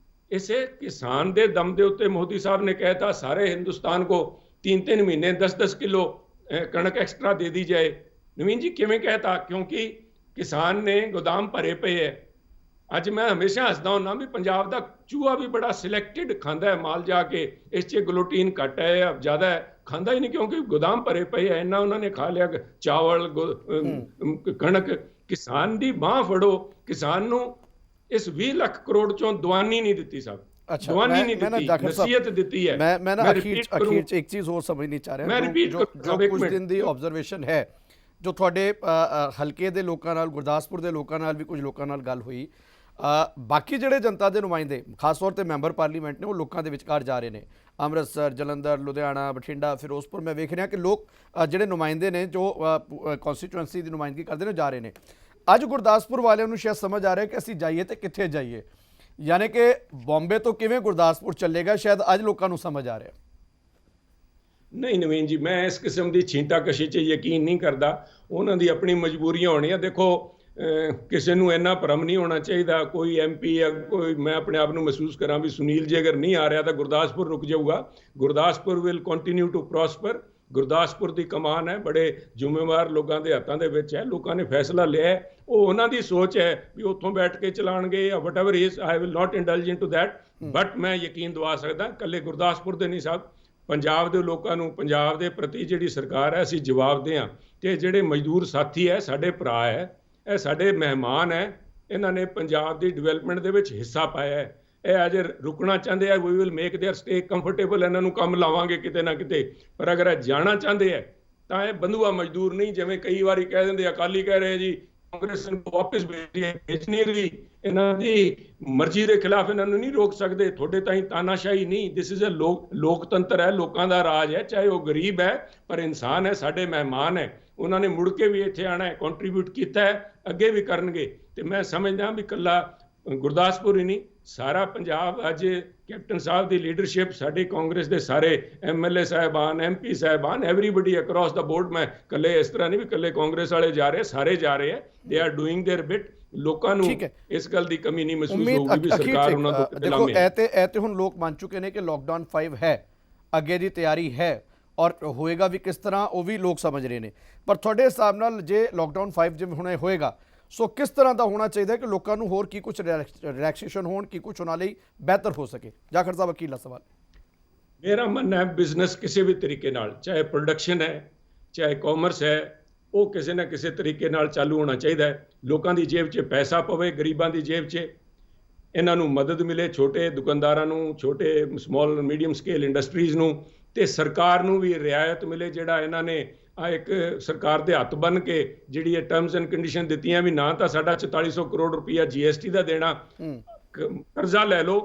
ਇਸੇ ਕਿਸਾਨ ਦੇ ਦਮ ਦੇ ਉੱਤੇ ਮੋਦੀ ਸਾਹਿਬ ਨੇ ਕਹਿਤਾ ਸਾਰੇ ਹਿੰਦੁਸਤਾਨ को 3-3 ਮਹੀਨੇ 10-10 ਕਿਲੋ ਕਣਕ ਐਕਸਟਰਾ ਦੇ ਦੀ ਜਾਏ। ਨਵੀਨ ਜੀ ਕਿਵੇਂ ਕਹਿਤਾ? ਕਿਉਂਕਿ ਕਿਸਾਨ ਨੇ ਗੋਦਾਮ ਭਰੇ ਪਏ ਹੈ। ਅੱਜ ਮੈਂ ਹਮੇਸ਼ਾ ਹੱਸਦਾ ਹੁੰਦਾ ਵੀ ਪੰਜਾਬ ਦਾ ਚੂਹਾ ਵੀ ਬੜਾ ਸਿਲੈਕਟਡ ਖਾਂਦਾ ਹੈ ਮਾਲ ਜਾ ਕੇ, ਇਸ 'ਚ ਗਲੂਟੀਨ ਘੱਟ ਹੈ ਜਾਂ ਜ਼ਿਆਦਾ ਹੈ, ਖਾਂਦਾ ਹੀ ਨਹੀਂ ਕਿਉਂਕਿ ਗੋਦਾਮ ਭਰੇ ਪਏ ਹੈ। ਇੰਨਾ ਉਹਨਾਂ ਨੇ ਖਾ ਲਿਆ ਚਾਵਲ ਕਣਕ। ਕਿਸਾਨ ਦੀ ਬਾਂਹ ਫੜੋ, ਕਿਸਾਨ ਨੂੰ ਇਸ 20 ਲੱਖ ਕਰੋੜ ਚੋਂ ਦਵਾਨੀ ਨਹੀਂ ਦਿੱਤੀ ਸਾਹਿਬ, ਦਵਾਨੀ ਨਹੀਂ ਦਿੱਤੀ, ਨਸੀਹਤ ਦਿੱਤੀ ਹੈ। ਮੈਂ ਨਾ ਅਖੀਰ 'ਚ ਇੱਕ ਚੀਜ਼ ਹੋਰ ਸਮਝਣੀ ਚਾਹ ਰਿਹਾ, ਜੋ ਕੁਝ ਦਿਨ ਦੀ ਆਬਜ਼ਰਵੇਸ਼ਨ ਹੈ, ਜੋ ਤੁਹਾਡੇ ਹਲਕੇ ਦੇ ਲੋਕਾਂ ਨਾਲ, ਗੁਰਦਾਸਪੁਰ ਦੇ ਲੋਕਾਂ ਨਾਲ ਵੀ ਕੁਝ ਲੋਕਾਂ ਨਾਲ ਗੱਲ ਹੋਈ, ਬਾਕੀ ਜਿਹੜੇ ਜਨਤਾ ਦੇ ਨੁਮਾਇੰਦੇ ਖਾਸ ਤੌਰ ਤੇ ਮੈਂਬਰ ਪਾਰਲੀਮੈਂਟ ਨੇ ਉਹ ਲੋਕਾਂ ਦੇ ਵਿਚਕਾਰ ਜਾ ਰਹੇ ਨੇ। ਅੰਮ੍ਰਿਤਸਰ, ਜਲੰਧਰ, ਲੁਧਿਆਣਾ, ਬਠਿੰਡਾ, ਫਿਰੋਜ਼ਪੁਰ ਮੈਂ ਵੇਖ ਰਿਹਾ ਕਿ ਲੋਕ ਜਿਹੜੇ ਨੁਮਾਇੰਦੇ ਨੇ ਜੋ ਕੌਂਸਟੀਚੁਐਂਸੀ ਦੀ ਨੁਮਾਇੰਦਗੀ ਕਰਦੇ ਨੇ ਜਾ ਰਹੇ ਨੇ। ਅੱਜ ਗੁਰਦਾਸਪੁਰ ਵਾਲਿਆਂ ਨੂੰ ਸ਼ਾਇਦ ਸਮਝ ਆ ਰਿਹਾ ਕਿ ਅਸੀਂ ਜਾਈਏ ਤੇ ਕਿੱਥੇ ਜਾਈਏ, ਯਾਨੀ ਕਿ ਬੰਬੇ ਤੋਂ ਕਿਵੇਂ ਗੁਰਦਾਸਪੁਰ ਚੱਲੇਗਾ, ਸ਼ਾਇਦ ਅੱਜ ਲੋਕਾਂ ਨੂੰ ਸਮਝ ਆ ਰਿਹਾ। ਨਹੀਂ ਨਵੀਨ ਜੀ, ਮੈਂ ਇਸ ਕਿਸਮ ਦੀ ਛੀਂਟਾਕਸ਼ੀ 'ਚ ਯਕੀਨ ਨਹੀਂ ਕਰਦਾ। ਉਹਨਾਂ ਦੀ ਆਪਣੀ ਮਜਬੂਰੀਆਂ ਹੋਣੀਆਂ। ਦੇਖੋ ਕਿਸੇ ਨੂੰ ਇੰਨਾ ਭਰਮ ਨਹੀਂ ਹੋਣਾ ਚਾਹੀਦਾ, ਕੋਈ MP ਜਾਂ ਕੋਈ, ਮੈਂ ਆਪਣੇ ਆਪ ਨੂੰ ਮਹਿਸੂਸ ਕਰਾਂ ਵੀ ਸੁਨੀਲ ਜੀ ਅਗਰ ਨਹੀਂ ਆ ਰਿਹਾ ਤਾਂ ਗੁਰਦਾਸਪੁਰ ਰੁਕ ਜਾਊਗਾ। Gurdaspur will continue to prosper. Gurdaspur ਦੀ ਕਮਾਨ ਹੈ, ਬੜੇ ਜ਼ਿੰਮੇਵਾਰ ਲੋਕਾਂ ਦੇ ਹੱਥਾਂ ਦੇ ਵਿੱਚ ਹੈ। ਲੋਕਾਂ ਨੇ ਫੈਸਲਾ ਲਿਆ ਹੈ, ਉਹ ਉਹਨਾਂ ਦੀ ਸੋਚ ਹੈ ਵੀ ਉੱਥੋਂ ਬੈਠ ਕੇ ਚਲਾਉਣਗੇ ਜਾਂ whatever is. I will not indulge into that, but ਮੈਂ ਯਕੀਨ ਦਵਾ ਸਕਦਾ ਇਕੱਲੇ ਗੁਰਦਾਸਪੁਰ ਦੇ ਨਹੀਂ ਸਾਹਿਬ, ਪੰਜਾਬ ਦੇ ਲੋਕਾਂ ਨੂੰ ਪੰਜਾਬ ਦੇ ਪ੍ਰਤੀ ਜਿਹੜੀ ਸਰਕਾਰ ਹੈ ਅਸੀਂ ਜਵਾਬਦੇਹ ਹਾਂ। ਤੇ ਜਿਹੜੇ ਮਜ਼ਦੂਰ ਸਾਥੀ ਹੈ, ਸਾਡੇ ਭਰਾ ਹੈ, ਇਹ ਸਾਡੇ ਮਹਿਮਾਨ ਹੈ, ਇਹਨਾਂ ਨੇ ਪੰਜਾਬ ਦੀ ਡਿਵੈਲਪਮੈਂਟ ਦੇ ਵਿੱਚ ਹਿੱਸਾ ਪਾਇਆ ਹੈ। ਇਹ ਅਜੇ ਰੁਕਣਾ ਚਾਹੁੰਦੇ ਆ, we will make their stay comfortable, ਇਹਨਾਂ ਨੂੰ ਕੰਮ ਲਾਵਾਂਗੇ ਕਿਤੇ ਨਾ ਕਿਤੇ। ਪਰ ਅਗਰ ਇਹ ਜਾਣਾ ਚਾਹੁੰਦੇ ਹੈ ਤਾਂ ਇਹ ਬੰਧੂਆ ਮਜ਼ਦੂਰ ਨਹੀਂ, ਜਿਵੇਂ ਕਈ ਵਾਰੀ ਕਹਿ ਦਿੰਦੇ ਅਕਾਲੀ ਕਹਿ ਰਹੇ ਜੀ ਕਾਂਗਰਸ ਨੂੰ ਵਾਪਸ ਭੇਜਣੀ ਰਹੀ, ਇਹਨਾਂ ਦੀ ਮਰਜ਼ੀ ਦੇ ਖਿਲਾਫ ਇਹਨਾਂ ਨੂੰ ਨਹੀਂ ਰੋਕ ਸਕਦੇ। ਤੁਹਾਡੇ ਤਾਈਂ ਤਾਨਾਸ਼ਾਹੀ ਨਹੀਂ, ਦਿਸ ਇਜ਼ ਅ ਲੋਕਤੰਤਰ ਹੈ, ਲੋਕਾਂ ਦਾ ਰਾਜ ਹੈ, ਚਾਹੇ ਉਹ ਗਰੀਬ ਹੈ ਪਰ ਇਨਸਾਨ ਹੈ, ਸਾਡੇ ਮਹਿਮਾਨ ਹੈ। ਉਹਨਾਂ ਨੇ ਮੁੜ ਕੇ ਵੀ ਇੱਥੇ ਆਉਣਾ ਹੈ, ਕੰਟਰੀਬਿਊਟ ਕੀਤਾ ਹੈ, ਅੱਗੇ ਵੀ ਕਰਨਗੇ। ਤੇ ਮੈਂ ਸਮਝਦਾ ਵੀ ਇਕੱਲਾ ਗੁਰਦਾਸਪੁਰ ਹੀ ਨਹੀਂ, ਸਾਰਾ ਪੰਜਾਬ ਅੱਜ ਕੈਪਟਨ ਸਾਹਿਬ ਦੀ ਲੀਡਰਸ਼ਿਪ, ਸਾਡੀ ਕਾਂਗਰਸ ਦੇ ਸਾਰੇ MLA ਸਾਹਿਬਾਨ, MP ਸਾਹਿਬਾਨ, ਐਵਰੀਬਡੀ ਅਕ੍ਰੋਸ ਦਾ ਬੋਰਡ, ਮੈਂ ਇਕੱਲੇ ਇਸ ਤਰ੍ਹਾਂ ਨਹੀਂ ਵੀ ਇਕੱਲੇ ਕਾਂਗਰਸ ਵਾਲੇ ਜਾ ਰਹੇ, ਸਾਰੇ ਜਾ ਰਹੇ ਹੈ। They are doing there bit. ਲੋਕਾਂ ਨੂੰ ਇਸ ਗੱਲ ਦੀ ਕਮੀ ਨਹੀਂ ਮਹਿਸੂਸ ਹੋਊਗੀ ਵੀ ਸਰਕਾਰ ਉਹਨਾਂ ਤੋਂ ਦੇਖੋ ਇਹ ਤੇ ਹੁਣ ਲੋਕ ਮੰਨ ਚੁੱਕੇ ਨੇ ਕਿ ਲੋਕਡਾਊਨ 5 ਹੈ, ਅੱਗੇ ਦੀ ਤਿਆਰੀ ਹੈ, ਔਰ ਹੋਏਗਾ ਵੀ ਕਿਸ ਤਰ੍ਹਾਂ ਉਹ ਵੀ ਲੋਕ ਸਮਝ ਰਹੇ ਨੇ। ਪਰ ਤੁਹਾਡੇ ਹਿਸਾਬ ਨਾਲ ਜੇ ਲੋਕਡਾਊਨ 5 ਜਿਵੇਂ ਹੁਣੇ ਹੋਏਗਾ, ਸੋ ਕਿਸ ਤਰ੍ਹਾਂ ਦਾ ਹੋਣਾ ਚਾਹੀਦਾ ਕਿ ਲੋਕਾਂ ਨੂੰ ਹੋਰ ਕੀ ਕੁਝ ਰਿਲੈਕਸੇਸ਼ਨ ਹੋਣ, ਕੀ ਕੁਝ ਉਹਨਾਂ ਲਈ ਬਿਹਤਰ ਹੋ ਸਕੇ? ਜਾਖੜ ਸਾਹਿਬ, ਵਕੀਲਾ ਸਵਾਲ। ਮੇਰਾ ਮੰਨਣਾ ਹੈ ਬਿਜ਼ਨਸ ਕਿਸੇ ਵੀ ਤਰੀਕੇ ਨਾਲ, ਚਾਹੇ ਪ੍ਰੋਡਕਸ਼ਨ ਹੈ, ਚਾਹੇ ਕਾਮਰਸ ਹੈ, ਉਹ ਕਿਸੇ ਨਾ ਕਿਸੇ ਤਰੀਕੇ ਨਾਲ ਚਾਲੂ ਹੋਣਾ ਚਾਹੀਦਾ ਹੈ। ਲੋਕਾਂ ਦੀ ਜੇਬ 'ਚ ਪੈਸਾ ਪਵੇ, ਗਰੀਬਾਂ ਦੀ ਜੇਬ 'ਚ ਇਹਨਾਂ ਨੂੰ ਮਦਦ ਮਿਲੇ, ਛੋਟੇ ਦੁਕਾਨਦਾਰਾਂ ਨੂੰ, ਛੋਟੇ ਸਮਾਲ ਮੀਡੀਅਮ ਸਕੇਲ ਇੰਡਸਟਰੀਜ਼ ਨੂੰ, ਤੇ ਸਰਕਾਰ ਨੂੰ ਵੀ ਰਿਆਇਤ ਮਿਲੇ। ਜਿਹੜਾ ਇਹਨਾਂ ਨੇ ਆ ਇੱਕ ਸਰਕਾਰ ਦੇ ਹੱਥ ਬੰਨ ਕੇ ਜਿਹੜੀ ਇਹ ਟਰਮਸ ਐਂਡ ਕੰਡੀਸ਼ਨ ਦਿੱਤੀਆਂ ਵੀ ਨਾ ਤਾਂ ਸਾਡਾ 4400 ਕਰੋੜ ਰੁਪਈਆ GST ਦਾ ਦੇਣਾ, ਕਰਜ਼ਾ ਲੈ ਲਓ,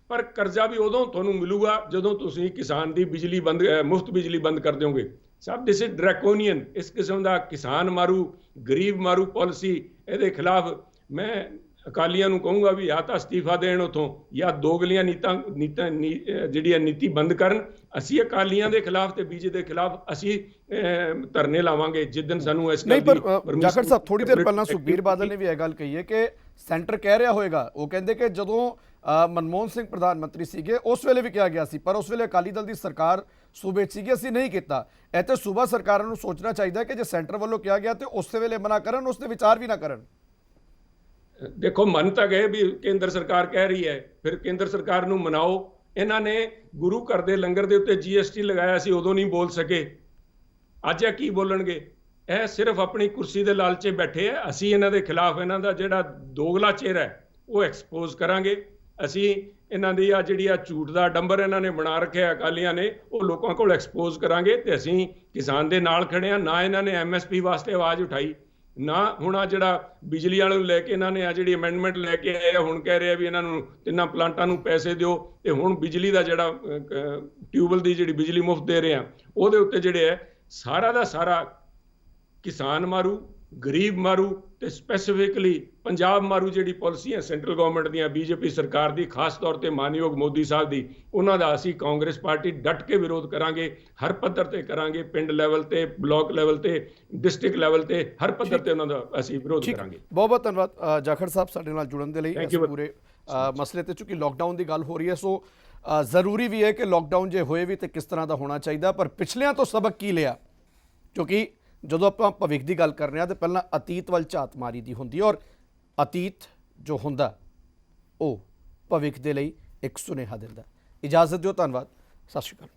ਪਰ ਕਰਜ਼ਾ ਵੀ ਉਦੋਂ ਤੁਹਾਨੂੰ ਮਿਲੂਗਾ ਜਦੋਂ ਤੁਸੀਂ ਕਿਸਾਨ ਦੀ ਬਿਜਲੀ ਬੰਦ, ਮੁਫਤ ਬਿਜਲੀ ਬੰਦ ਕਰ ਦਿਓਗੇ। ਸਭ ਦਿਸ ਇਜ਼ ਡਰੈਕੋਨੀਅਨ, ਇਸ ਕਿਸਮ ਦਾ ਕਿਸਾਨ ਮਾਰੂ, ਗਰੀਬ ਮਾਰੂ ਪਾਲਿਸੀ, ਇਹਦੇ ਖਿਲਾਫ ਮੈਂ ਅਕਾਲੀਆਂ ਨੂੰ ਕਹੂੰਗਾ ਵੀ ਜਾਂ ਤਾਂ ਅਸਤੀਫਾ ਦੇਣ ਉਥੋਂ ਜਾਂ ਦੋਗਲੀਆਂ ਜਿਹੜੀ ਨੀਤੀ ਬੰਦ ਕਰਨ। ਅਸੀਂ ਅਕਾਲੀਆਂ ਦੇ ਖਿਲਾਫ ਤੇ ਬੀਜੇਪੀ ਦੇ ਖਿਲਾਫ ਅਸੀਂ ਧਰਨੇ ਲਾਵਾਂਗੇ ਜਿੱਦਣ ਸਾਨੂੰ ਇਸ ਨਹੀਂ। ਪਰ ਜਾਖੜ ਸਾਹਿਬ, ਥੋੜੀ ਦੇਰ ਪਹਿਲਾਂ ਸੁਖਬੀਰ ਬਾਦਲ ਨੇ ਵੀ ਇਹ ਗੱਲ ਕਹੀ ਹੈ ਕਿ ਸੈਂਟਰ ਕਹਿ ਰਿਹਾ ਹੋਏਗਾ, ਉਹ ਕਹਿੰਦੇ ਕਿ ਜਦੋਂ ਮਨਮੋਹਨ ਸਿੰਘ ਪ੍ਰਧਾਨ ਮੰਤਰੀ ਸੀਗੇ ਉਸ ਵੇਲੇ ਵੀ ਕਿਹਾ ਗਿਆ ਸੀ, ਪਰ ਉਸ ਵੇਲੇ ਅਕਾਲੀ ਦਲ ਦੀ ਸਰਕਾਰ ਸੂਬੇ 'ਚ ਸੀਗੀ, ਅਸੀਂ ਨਹੀਂ ਕੀਤਾ। ਇਹ ਤੇ ਸੂਬਾ ਸਰਕਾਰਾਂ ਨੂੰ ਸੋਚਣਾ ਚਾਹੀਦਾ ਕਿ ਜੇ ਸੈਂਟਰ ਵੱਲੋਂ ਕਿਹਾ ਗਿਆ ਤੇ ਉਸੇ ਵੇਲੇ ਮਨਾ ਕਰਨ, ਉਸ ਤੇ ਵਿਚਾਰ ਵੀ ਨਾ ਕਰਨ। ਦੇਖੋ, ਮੰਨ ਤਾਂ ਗਏ ਵੀ ਕੇਂਦਰ ਸਰਕਾਰ ਕਹਿ ਰਹੀ ਹੈ, ਫਿਰ ਕੇਂਦਰ ਸਰਕਾਰ ਨੂੰ ਮਨਾਓ। ਇਹਨਾਂ ਨੇ ਗੁਰੂ ਘਰ ਦੇ ਲੰਗਰ ਦੇ ਉੱਤੇ GST ਲਗਾਇਆ ਸੀ, ਉਦੋਂ ਨਹੀਂ ਬੋਲ ਸਕੇ, ਅੱਜ ਇਹ ਕੀ ਬੋਲਣਗੇ? ਇਹ ਸਿਰਫ ਆਪਣੀ ਕੁਰਸੀ ਦੇ ਲਾਲਚੇ ਬੈਠੇ ਆ। ਅਸੀਂ ਇਹਨਾਂ ਦੇ ਖਿਲਾਫ ਇਹਨਾਂ ਦਾ ਜਿਹੜਾ ਦੋਗਲਾ ਚਿਹਰਾ ਹੈ ਉਹ ਐਕਸਪੋਜ਼ ਕਰਾਂਗੇ। ਅਸੀਂ ਇਹਨਾਂ ਦੀ ਆ ਜਿਹੜੀ ਆ ਝੂਠ ਦਾ ਡੰਬਰ ਇਹਨਾਂ ਨੇ ਬਣਾ ਰੱਖਿਆ ਅਕਾਲੀਆਂ ਨੇ, ਉਹ ਲੋਕਾਂ ਕੋਲ ਐਕਸਪੋਜ਼ ਕਰਾਂਗੇ। ਤੇ ਅਸੀਂ ਕਿਸਾਨ ਦੇ ਨਾਲ ਖੜੇ ਆ। ਨਾ ਇਹਨਾਂ ਨੇ MSP ਵਾਸਤੇ ਆਵਾਜ਼ ਉਠਾਈ, ਨਾ ਹੁਣ ਆ ਜਿਹੜਾ ਬਿਜਲੀ ਵਾਲੇ ਨੂੰ ਲੈ ਕੇ ਇਹਨਾਂ ਨੇ ਆ ਜਿਹੜੀ ਅਮੈਂਡਮੈਂਟ ਲੈ ਕੇ ਆਏ ਆ, ਹੁਣ ਕਹਿ ਰਹੇ ਆ ਵੀ ਇਹਨਾਂ ਨੂੰ ਤਿੰਨਾਂ ਪਲਾਂਟਾਂ ਨੂੰ ਪੈਸੇ ਦਿਓ ਤੇ ਹੁਣ ਬਿਜਲੀ ਦਾ ਜਿਹੜਾ ਟਿਊਬਵੈਲ ਦੀ ਜਿਹੜੀ ਬਿਜਲੀ ਮੁਫਤ ਦੇ ਰਹੇ ਆ, ਉਹਦੇ ਉੱਤੇ ਜਿਹੜੇ ਹੈ ਸਾਰਾ ਦਾ ਸਾਰਾ ਕਿਸਾਨ ਮਾਰੂ, ਗਰੀਬ ਮਾਰੂ ਤੇ ਸਪੈਸੀਫਿਕਲੀ ਪੰਜਾਬ ਮਾਰੂ ਜਿਹੜੀ ਪਾਲਿਸੀਆਂ ਸੈਂਟਰਲ ਗਵਰਨਮੈਂਟ ਦੀਆਂ, BJP ਸਰਕਾਰ ਦੀ, ਖਾਸ ਤੌਰ ਤੇ ਮਾਨਯੋਗ ਮੋਦੀ ਸਾਹਿਬ ਦੀ, ਉਹਨਾਂ ਦਾ ਅਸੀਂ ਕਾਂਗਰਸ ਪਾਰਟੀ ਡਟ ਕੇ ਵਿਰੋਧ ਕਰਾਂਗੇ। ਹਰ ਪੱਧਰ ਤੇ ਕਰਾਂਗੇ, ਪਿੰਡ ਲੈਵਲ ਤੇ, ਬਲਾਕ ਲੈਵਲ ਤੇ, ਡਿਸਟ੍ਰਿਕਟ ਲੈਵਲ ਤੇ, ਹਰ ਪੱਧਰ ਤੇ ਉਹਨਾਂ ਦਾ ਅਸੀਂ ਵਿਰੋਧ ਕਰਾਂਗੇ। ਬਹੁਤ ਬਹੁਤ ਧੰਨਵਾਦ ਜਾਖੜ ਸਾਹਿਬ ਸਾਡੇ ਨਾਲ ਜੁੜਨ ਦੇ ਲਈ ਇਸ ਪੂਰੇ ਮਸਲੇ ਤੇ। ਚूंकि ਲੋਕਡਾਊਨ ਦੀ ਗੱਲ ਹੋ ਰਹੀ ਹੈ, ਸੋ ਜ਼ਰੂਰੀ ਵੀ ਹੈ ਕਿ ਲੋਕਡਾਊਨ ਜੇ ਹੋਏ ਵੀ ਤੇ ਕਿਸ ਤਰ੍ਹਾਂ ਦਾ ਹੋਣਾ ਚਾਹੀਦਾ, ਪਰ ਪਿਛਲਿਆਂ ਤੋਂ ਸਬਕ ਕੀ ਲਿਆ? ਕਿਉਂਕਿ ਜਦੋਂ ਆਪਾਂ ਭਵਿੱਖ ਦੀ ਗੱਲ ਕਰ ਰਹੇ ਹਾਂ ਤਾਂ ਪਹਿਲਾਂ ਅਤੀਤ ਵੱਲ ਝਾਤ ਮਾਰੀ ਦੀ ਹੁੰਦੀ ਹੈ, ਔਰ ਅਤੀਤ ਜੋ ਹੁੰਦਾ ਉਹ ਭਵਿੱਖ ਦੇ ਲਈ ਇੱਕ ਸੁਨੇਹਾ ਦਿੰਦਾ। ਇਜਾਜ਼ਤ ਦਿਓ, ਧੰਨਵਾਦ, ਸਤਿ ਸ਼੍ਰੀ ਅਕਾਲ।